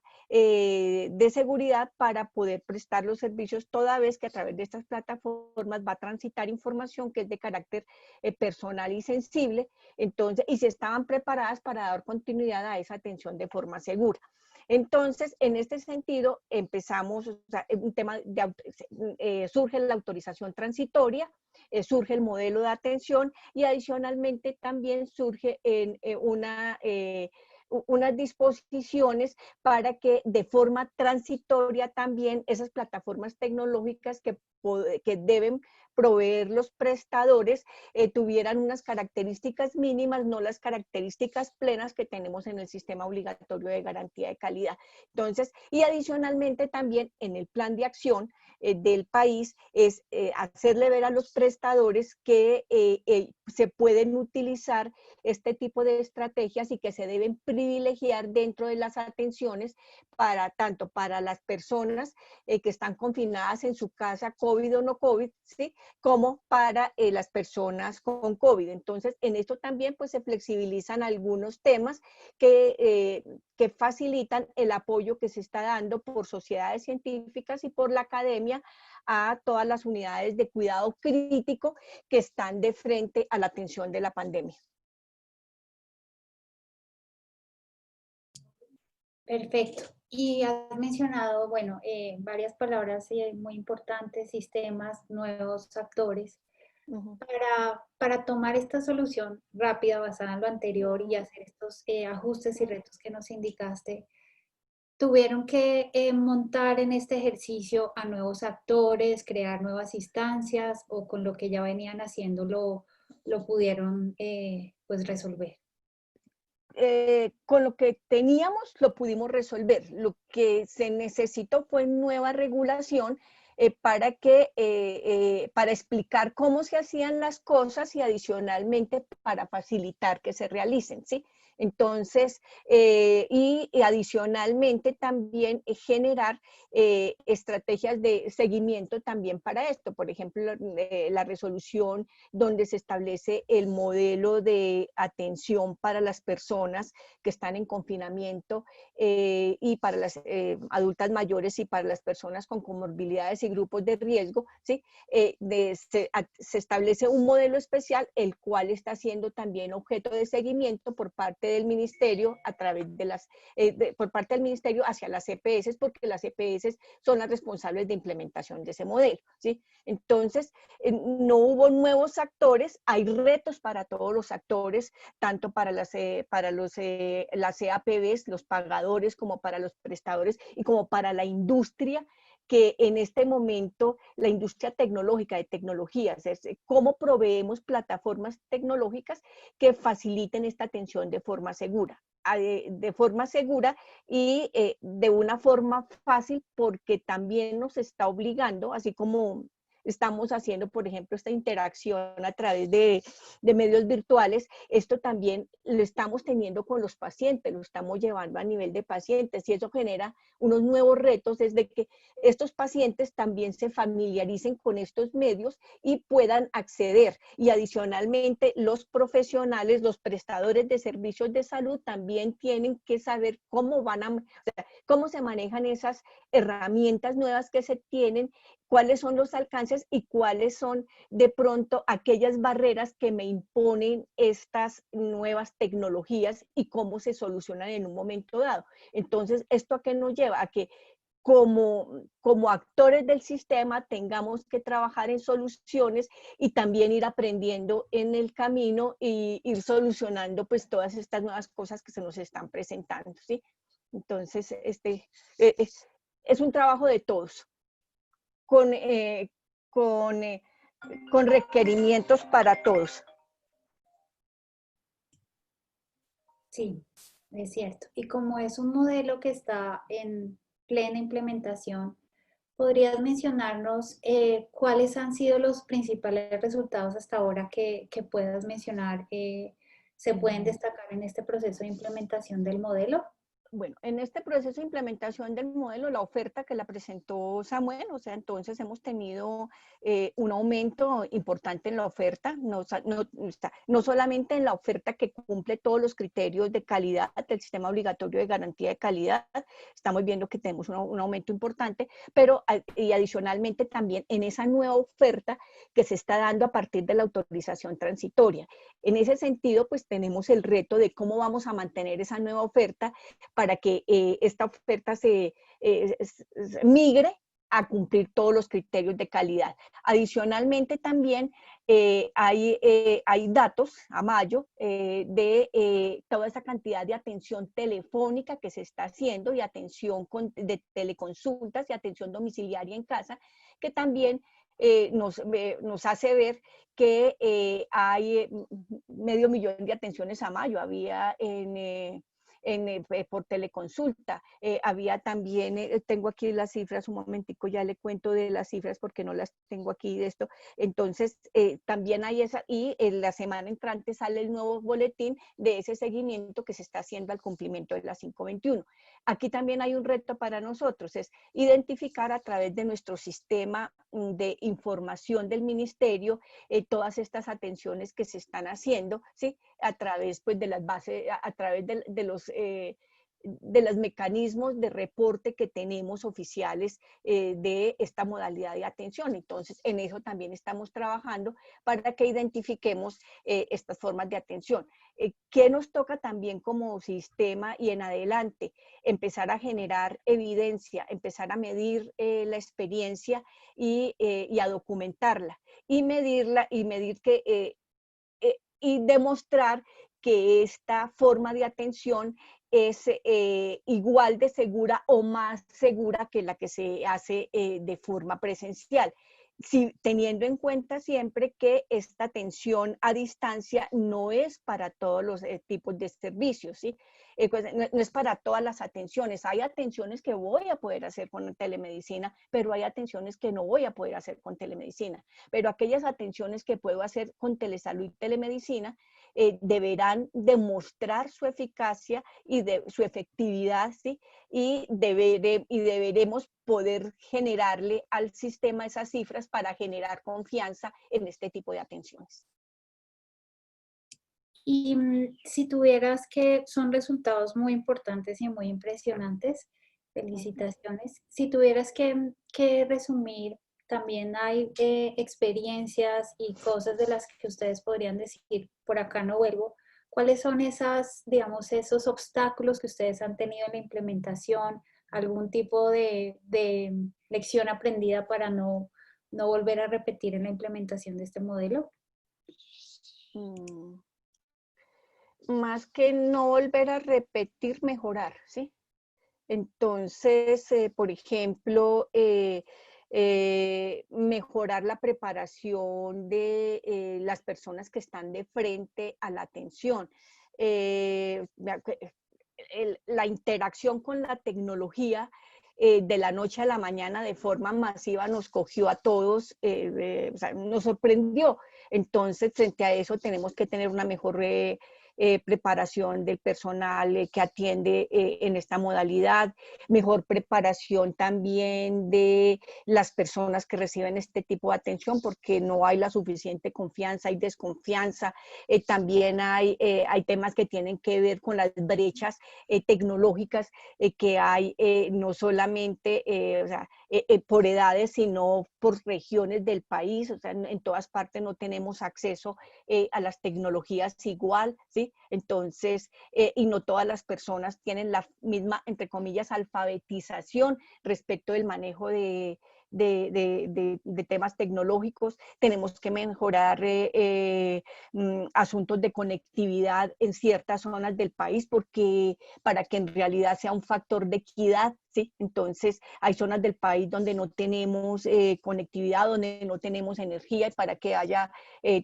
para poder prestar los servicios, toda vez que a través de estas plataformas va a transitar información que es de carácter personal y sensible, entonces, y si estaban preparadas para dar continuidad a esa atención de forma segura. Entonces, en este sentido, empezamos, o sea, un tema de, surge la autorización transitoria, surge el modelo de atención y adicionalmente también surge unas disposiciones para que de forma transitoria también esas plataformas tecnológicas que deben proveer los prestadores tuvieran unas características mínimas, no las características plenas que tenemos en el sistema obligatorio de garantía de calidad. Entonces, y adicionalmente también en el plan de acción del país es hacerle ver a los prestadores que se pueden utilizar este tipo de estrategias y que se deben privilegiar dentro de las atenciones tanto para las personas que están confinadas en su casa, COVID o no COVID, ¿sí? Como para las personas con COVID. Entonces, en esto también pues se flexibilizan algunos temas que facilitan el apoyo que se está dando por sociedades científicas y por la academia a todas las unidades de cuidado crítico que están de frente a la atención de la pandemia. Perfecto. Y has mencionado, bueno, varias palabras muy importantes, sistemas, nuevos actores. Para tomar esta solución rápida basada en lo anterior y hacer estos ajustes y retos que nos indicaste, ¿tuvieron que montar en este ejercicio a nuevos actores, crear nuevas instancias o con lo que ya venían haciendo lo pudieron pues resolver? Con lo que teníamos lo pudimos resolver. Lo que se necesitó fue nueva regulación para explicar cómo se hacían las cosas y adicionalmente para facilitar que se realicen, ¿sí? Entonces, y adicionalmente también generar estrategias de seguimiento también para esto. Por ejemplo, la resolución donde se establece el modelo de atención para las personas que están en confinamiento y para las adultas mayores y para las personas con comorbilidades y grupos de riesgo, ¿sí? Se establece un modelo especial, el cual está siendo también objeto de seguimiento por parte del ministerio a través de por parte del ministerio hacia las EPS, porque las EPS son las responsables de implementación de ese modelo, ¿sí? Entonces, no hubo nuevos actores, hay retos para todos los actores, tanto para las EAPBs, los pagadores, como para los prestadores y como para la industria, que en este momento la industria tecnológica, de tecnologías, es cómo proveemos plataformas tecnológicas que faciliten esta atención de forma segura y de una forma fácil, porque también nos está obligando, así como estamos haciendo, por ejemplo, esta interacción a través de medios virtuales, esto también lo estamos teniendo con los pacientes, lo estamos llevando a nivel de pacientes y eso genera unos nuevos retos desde que estos pacientes también se familiaricen con estos medios y puedan acceder. Y adicionalmente, los profesionales, los prestadores de servicios de salud también tienen que saber cómo se manejan esas herramientas nuevas que se tienen, cuáles son los alcances avances y cuáles son de pronto aquellas barreras que me imponen estas nuevas tecnologías y cómo se solucionan en un momento dado. Entonces, ¿esto a qué nos lleva? A que como actores del sistema tengamos que trabajar en soluciones y también ir aprendiendo en el camino y ir solucionando pues todas estas nuevas cosas que se nos están presentando, ¿sí? Entonces, es un trabajo de todos, con, con, eh, con requerimientos para todos. Sí, es cierto. Y como es un modelo que está en plena implementación, ¿podrías mencionarnos cuáles han sido los principales resultados hasta ahora que puedas mencionar se pueden destacar en este proceso de implementación del modelo? Bueno, en este proceso de implementación del modelo, la oferta que la presentó Samuel, o sea, entonces hemos tenido un aumento importante en la oferta, no solamente en la oferta que cumple todos los criterios de calidad del sistema obligatorio de garantía de calidad, estamos viendo que tenemos un aumento importante, pero y adicionalmente también en esa nueva oferta que se está dando a partir de la autorización transitoria. En ese sentido, pues tenemos el reto de cómo vamos a mantener esa nueva oferta para que esta oferta se migre a cumplir todos los criterios de calidad. Adicionalmente también hay datos a mayo de toda esa cantidad de atención telefónica que se está haciendo y atención de teleconsultas y atención domiciliaria en casa, que también nos hace ver que hay 500,000 de atenciones a mayo. Había por teleconsulta. Había también, tengo aquí las cifras, un momentico, ya le cuento de las cifras porque no las tengo aquí de esto. Entonces, también hay esa, y en la semana entrante sale el nuevo boletín de ese seguimiento que se está haciendo al cumplimiento de la 521. Aquí también hay un reto para nosotros, es identificar a través de nuestro sistema de información del ministerio todas estas atenciones que se están haciendo, ¿sí? A través pues, de las bases, a través de los mecanismos de reporte que tenemos oficiales de esta modalidad de atención. Entonces, en eso también estamos trabajando para que identifiquemos estas formas de atención. ¿Qué nos toca también como sistema y en adelante? Empezar a generar evidencia, empezar a medir la experiencia y a documentarla y medirla y medir que y demostrar que esta forma de atención es igual de segura o más segura que la que se hace de forma presencial. Sí, teniendo en cuenta siempre que esta atención a distancia no es para todos los tipos de servicios, ¿sí? Pues, no es para todas las atenciones. Hay atenciones que voy a poder hacer con telemedicina, pero hay atenciones que no voy a poder hacer con telemedicina. Pero aquellas atenciones que puedo hacer con telesalud y telemedicina deberán demostrar su eficacia y su efectividad, ¿sí? Y deberemos poder generarle al sistema esas cifras para generar confianza en este tipo de atenciones. Y si tuvieras que, son resultados muy importantes y muy impresionantes, felicitaciones. Si tuvieras que resumir, también hay experiencias y cosas de las que ustedes podrían decir, por acá no vuelvo. ¿Cuáles son esas, digamos, esos obstáculos que ustedes han tenido en la implementación? ¿Algún tipo de lección aprendida para no volver a repetir en la implementación de este modelo? Más que no volver a repetir, mejorar, ¿sí? Entonces, por ejemplo, mejorar la preparación de las personas que están de frente a la atención. La interacción con la tecnología de la noche a la mañana de forma masiva nos cogió a todos, o sea, nos sorprendió. Entonces, frente a eso tenemos que tener una mejor preparación del personal que atiende en esta modalidad, mejor preparación también de las personas que reciben este tipo de atención, porque no hay la suficiente confianza, hay desconfianza. También hay temas que tienen que ver con las brechas tecnológicas que hay, no solamente o sea, por edades, sino por regiones del país. O sea, en todas partes no tenemos acceso a las tecnologías igual, ¿sí? Entonces, y no todas las personas tienen la misma, entre comillas, alfabetización respecto del manejo de temas tecnológicos. Tenemos que mejorar asuntos de conectividad en ciertas zonas del país, porque para que en realidad sea un factor de equidad, ¿sí? Entonces hay zonas del país donde no tenemos conectividad, donde no tenemos energía, y para que haya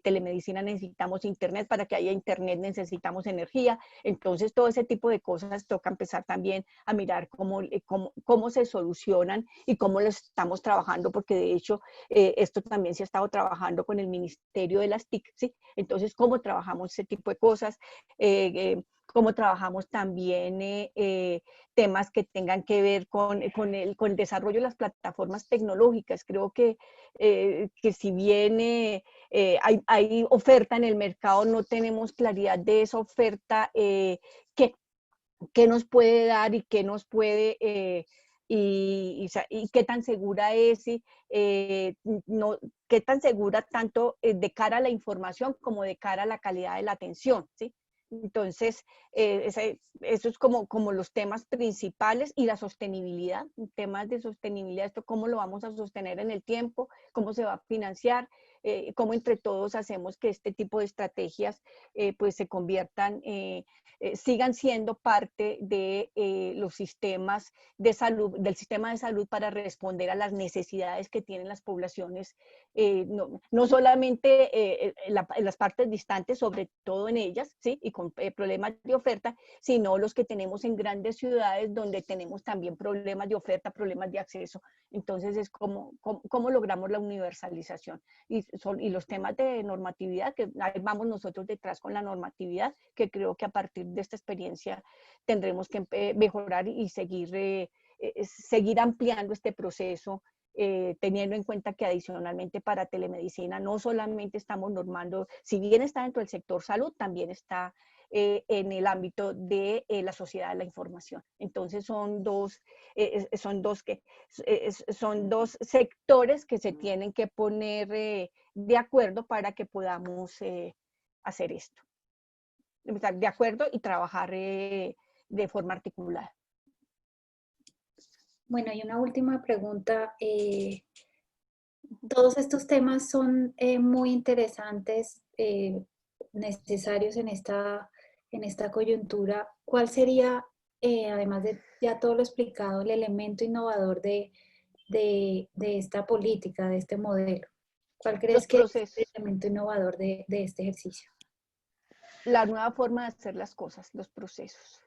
telemedicina necesitamos internet, para que haya internet necesitamos energía. Entonces todo ese tipo de cosas toca empezar también a mirar cómo se solucionan y cómo lo estamos trabajando, porque de hecho esto también se ha estado trabajando con el Ministerio de las TIC, ¿sí? Entonces, ¿cómo trabajamos ese tipo de cosas? Cómo trabajamos también temas que tengan que ver con el desarrollo de las plataformas tecnológicas. Creo que si bien hay oferta en el mercado, no tenemos claridad de esa oferta, qué nos puede dar y qué nos puede... y qué tan segura es, no, qué tan segura tanto de cara a la información como de cara a la calidad de la atención, ¿sí? Entonces, eso es como los temas principales, y la sostenibilidad, temas de sostenibilidad, esto cómo lo vamos a sostener en el tiempo, cómo se va a financiar, cómo entre todos hacemos que este tipo de estrategias pues se conviertan, sigan siendo parte de los sistemas de salud, del sistema de salud, para responder a las necesidades que tienen las poblaciones, no solamente en las partes distantes, sobre todo en ellas, ¿sí? Y con problemas de oferta, sino los que tenemos en grandes ciudades, donde tenemos también problemas de oferta, problemas de acceso. Entonces es cómo logramos la universalización. Y los temas de normatividad, que ahí vamos nosotros detrás con la normatividad, que creo que a partir de esta experiencia tendremos que mejorar y seguir ampliando este proceso, teniendo en cuenta que adicionalmente para telemedicina no solamente estamos normando, si bien está dentro del sector salud, también está en el ámbito de la sociedad de la información. Entonces son dos sectores que se tienen que poner de acuerdo para que podamos hacer esto. Estar de acuerdo y trabajar de forma articulada. Bueno, y una última pregunta. Todos estos temas son muy interesantes, necesarios en esta coyuntura. ¿Cuál sería, además de ya todo lo explicado, el elemento innovador de esta política, de este modelo? ¿Cuál crees que es el elemento innovador de este ejercicio? La nueva forma de hacer las cosas, los procesos.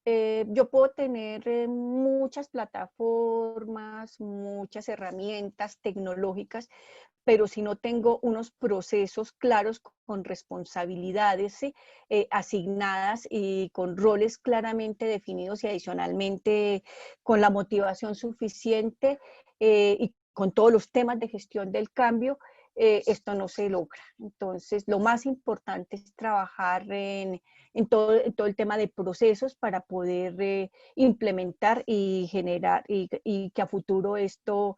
Yo puedo tener muchas plataformas, muchas herramientas tecnológicas, pero si no tengo unos procesos claros con responsabilidades, ¿sí? Asignadas y con roles claramente definidos, y adicionalmente con la motivación suficiente y con todos los temas de gestión del cambio, esto no se logra. Entonces, lo más importante es trabajar en todo el tema de procesos para poder implementar y generar, y que a futuro esto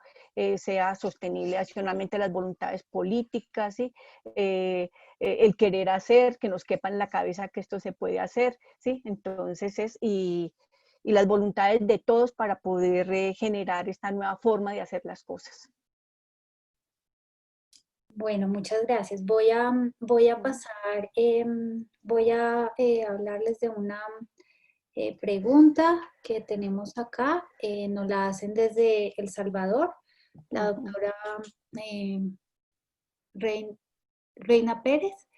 sea sostenible. Adicionalmente, las voluntades políticas, ¿sí? El querer hacer, que nos quepa en la cabeza que esto se puede hacer, ¿sí? Entonces y las voluntades de todos para poder generar esta nueva forma de hacer las cosas. Bueno, muchas gracias. Voy a pasar, voy a hablarles de una pregunta que tenemos acá. Nos la hacen desde El Salvador, la doctora Reina Pérez,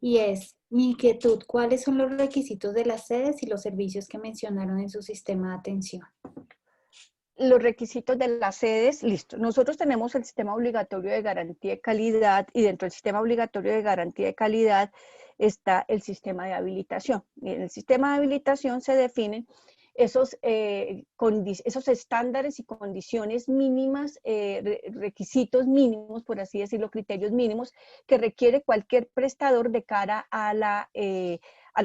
y es: mi inquietud, ¿cuáles son los requisitos de las sedes y los servicios que mencionaron en su sistema de atención? Los requisitos de las sedes, listo. Nosotros tenemos el sistema obligatorio de garantía de calidad, y dentro del sistema obligatorio de garantía de calidad está el sistema de habilitación. Y en el sistema de habilitación se definen esos estándares y condiciones mínimas, requisitos mínimos, por así decirlo, criterios mínimos, que requiere cualquier prestador de cara a la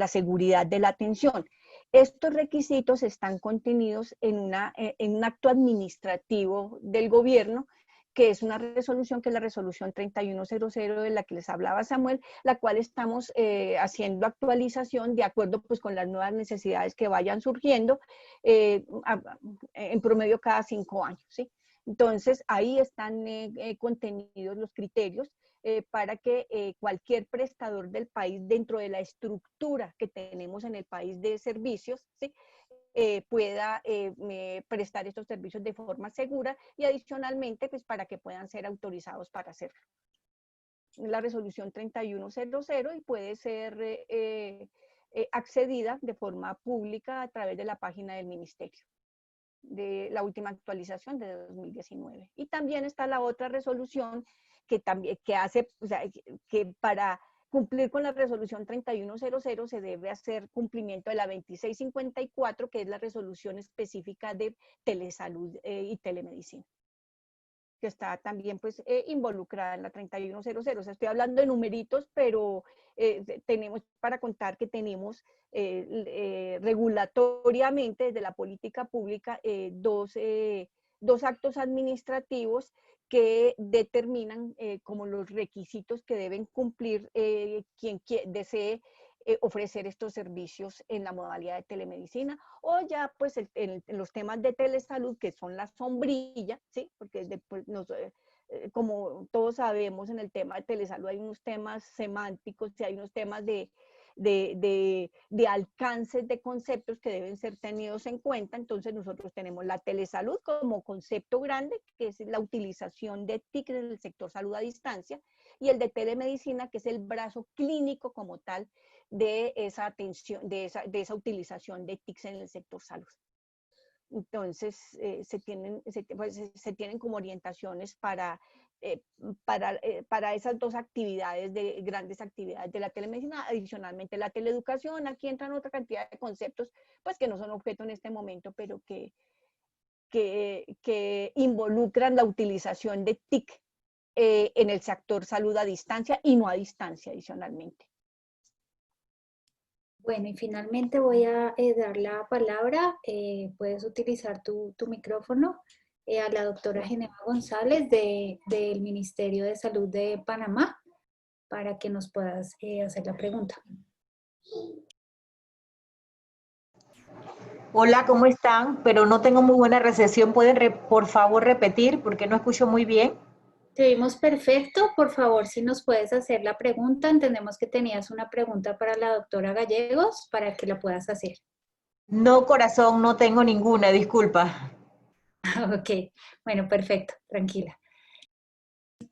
seguridad de la atención. Estos requisitos están contenidos en un acto administrativo del gobierno, que es una resolución, que es la resolución 3100 de la que les hablaba Samuel, la cual estamos haciendo actualización de acuerdo pues con las nuevas necesidades que vayan surgiendo, en promedio cada 5 años, ¿sí? Entonces, ahí están contenidos los criterios para que cualquier prestador del país, dentro de la estructura que tenemos en el país de servicios, ¿sí?, pueda prestar estos servicios de forma segura y adicionalmente pues para que puedan ser autorizados para hacerlo. La resolución 3100 y puede ser accedida de forma pública a través de la página del ministerio, de la última actualización de 2019. Y también está la otra resolución que hace, o sea, que para cumplir con la resolución 3100 se debe hacer cumplimiento de la 2654, que es la resolución específica de telesalud y telemedicina, que está también pues involucrada en la 3100. O sea, estoy hablando de numeritos, pero tenemos para contar que tenemos regulatoriamente desde la política pública dos actos administrativos que determinan como los requisitos que deben cumplir quien desee ofrecer estos servicios en la modalidad de telemedicina, o ya pues en los temas de telesalud, que son la sombrilla, ¿sí? Porque después como todos sabemos, en el tema de telesalud hay unos temas semánticos y hay unos temas de alcances de conceptos que deben ser tenidos en cuenta. Entonces nosotros tenemos la telesalud como concepto grande, que es la utilización de TIC en el sector salud a distancia, y el de telemedicina, que es el brazo clínico como tal de esa atención, de esa utilización de TICs en el sector salud. Entonces se tienen como orientaciones para esas dos actividades, grandes actividades de la telemedicina. Adicionalmente la teleeducación, aquí entran otra cantidad de conceptos pues que no son objeto en este momento, pero que involucran la utilización de TIC en el sector salud a distancia y no a distancia adicionalmente. Bueno, y finalmente voy a dar la palabra, puedes utilizar tu micrófono, a la doctora Geneva González del Ministerio de Salud de Panamá, para que nos puedas hacer la pregunta. Hola, ¿cómo están? Pero no tengo muy buena recepción. ¿Pueden, por favor, repetir? Porque no escucho muy bien. Te vimos perfecto. Por favor, si nos puedes hacer la pregunta. Entendemos que tenías una pregunta para la doctora Gallegos, para que la puedas hacer. No, corazón, no tengo ninguna, disculpa. Ok, bueno, perfecto, tranquila.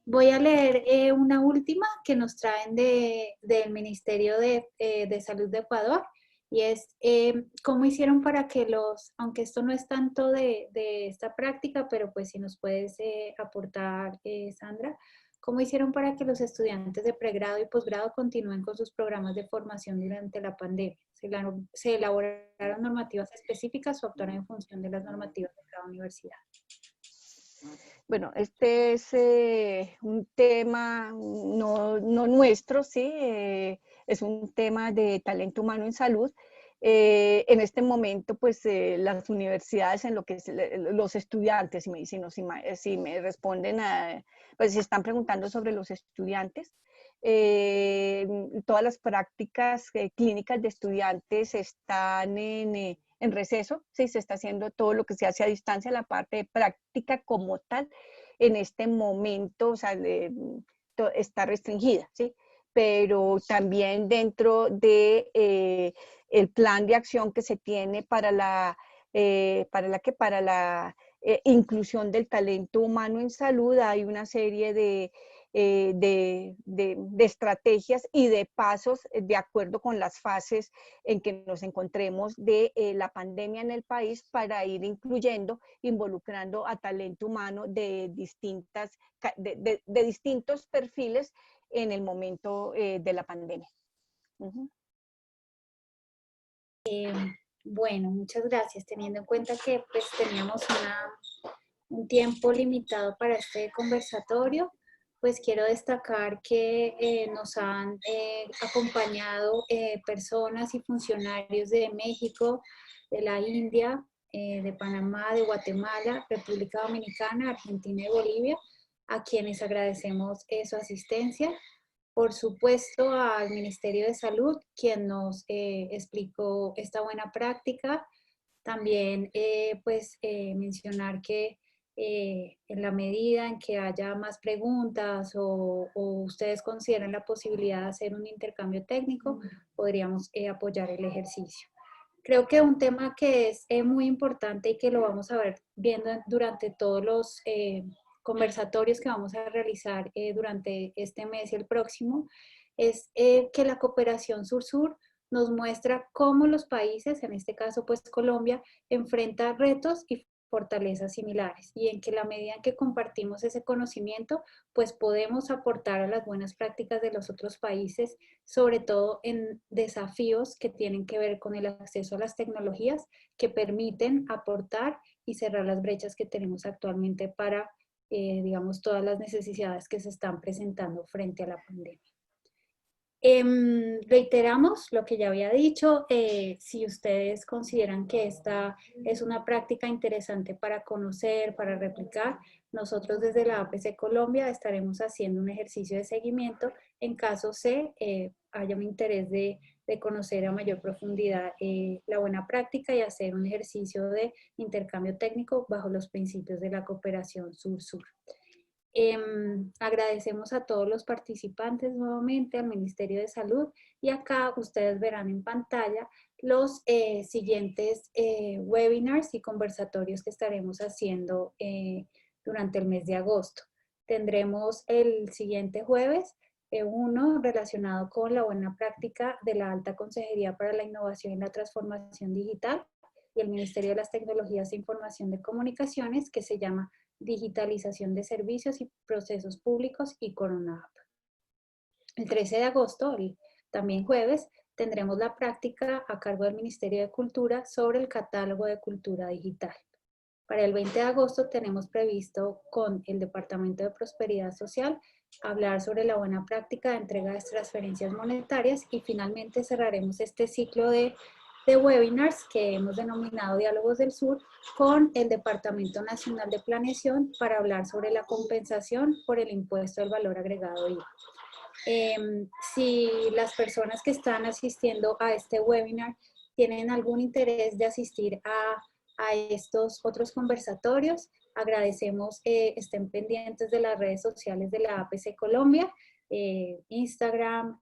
Voy a leer una última que nos traen del Ministerio de Salud de Ecuador, y es cómo hicieron para que aunque esto no es tanto de esta práctica, pero pues si nos puedes aportar, Sandra, cómo hicieron para que los estudiantes de pregrado y posgrado continúen con sus programas de formación durante la pandemia. ¿Se elaboraron normativas específicas o actuaron en función de las normativas de cada universidad? Bueno, este es un tema no nuestro, ¿sí? Es un tema de talento humano en salud. En este momento, pues las universidades, en lo que es los estudiantes, si me responden, pues si están preguntando sobre los estudiantes, todas las prácticas clínicas de estudiantes están en receso, ¿sí? Se está haciendo todo lo que se hace a distancia, la parte de práctica como tal, en este momento, o sea, está restringida, ¿sí? Pero también dentro de el plan de acción que se tiene para la inclusión del talento humano en salud, hay una serie de estrategias y de pasos de acuerdo con las fases en que nos encontremos de la pandemia en el país, para ir incluyendo, involucrando a talento humano de distintos perfiles en el momento de la pandemia. Ujú. Bueno, muchas gracias. Teniendo en cuenta que pues teníamos un tiempo limitado para este conversatorio, pues quiero destacar que nos han acompañado personas y funcionarios de México, de la India, de Panamá, de Guatemala, República Dominicana, Argentina y Bolivia, a quienes agradecemos su asistencia. Por supuesto, al Ministerio de Salud, quien nos explicó esta buena práctica. También, mencionar que en la medida en que haya más preguntas o ustedes consideran la posibilidad de hacer un intercambio técnico, podríamos apoyar el ejercicio. Creo que un tema que es muy importante y que lo vamos a ver viendo durante todos los conversatorios que vamos a realizar durante este mes y el próximo, es que la cooperación sur-sur nos muestra cómo los países, en este caso pues Colombia, enfrenta retos y fortalezas similares y en que la medida en que compartimos ese conocimiento, pues podemos aportar a las buenas prácticas de los otros países, sobre todo en desafíos que tienen que ver con el acceso a las tecnologías que permiten aportar y cerrar las brechas que tenemos actualmente para, digamos, todas las necesidades que se están presentando frente a la pandemia. Reiteramos lo que ya había dicho, si ustedes consideran que esta es una práctica interesante para conocer, para replicar, nosotros desde la APC Colombia estaremos haciendo un ejercicio de seguimiento en caso se haya un interés de conocer a mayor profundidad la buena práctica y hacer un ejercicio de intercambio técnico bajo los principios de la cooperación sur-sur. Agradecemos a todos los participantes nuevamente, al Ministerio de Salud, y acá ustedes verán en pantalla los siguientes webinars y conversatorios que estaremos haciendo durante el mes de agosto. Tendremos el siguiente jueves uno relacionado con la buena práctica de la Alta Consejería para la Innovación y la Transformación Digital y el Ministerio de las Tecnologías de Información de Comunicaciones, que se llama Digitalización de Servicios y Procesos Públicos y Corona App. El 13 de agosto, también jueves, tendremos la práctica a cargo del Ministerio de Cultura sobre el catálogo de cultura digital. Para el 20 de agosto tenemos previsto con el Departamento de Prosperidad Social hablar sobre la buena práctica de entrega de transferencias monetarias y finalmente cerraremos este ciclo de webinars que hemos denominado Diálogos del Sur con el Departamento Nacional de Planeación para hablar sobre la compensación por el impuesto del valor agregado IVA. Si las personas que están asistiendo a este webinar tienen algún interés de asistir a estos otros conversatorios, agradecemos estén pendientes de las redes sociales de la APC Colombia, Instagram,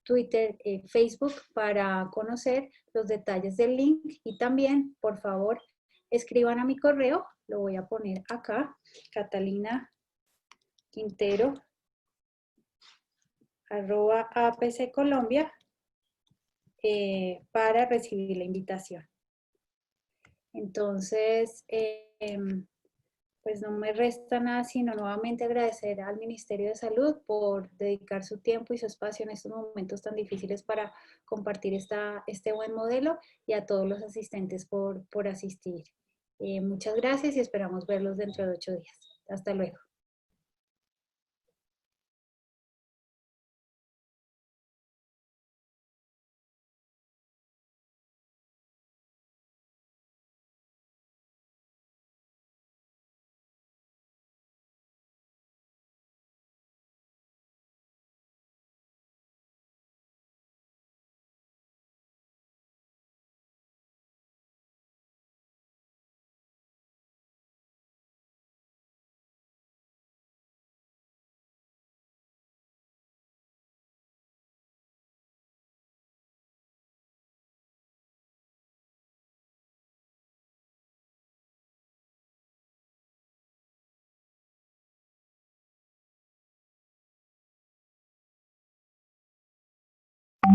Twitter, Facebook, para conocer los detalles del link y también, por favor, escriban a mi correo, lo voy a poner acá, Catalina Quintero, @APC Colombia, para recibir la invitación. Entonces, pues no me resta nada sino nuevamente agradecer al Ministerio de Salud por dedicar su tiempo y su espacio en estos momentos tan difíciles para compartir este buen modelo y a todos los asistentes por asistir. Muchas gracias y esperamos verlos dentro de 8 días. Hasta luego.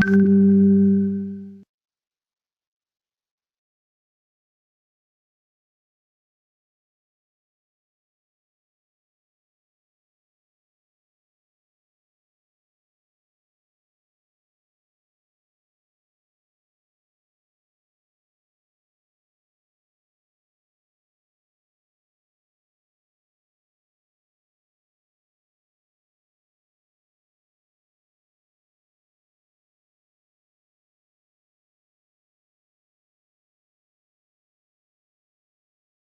Thank you.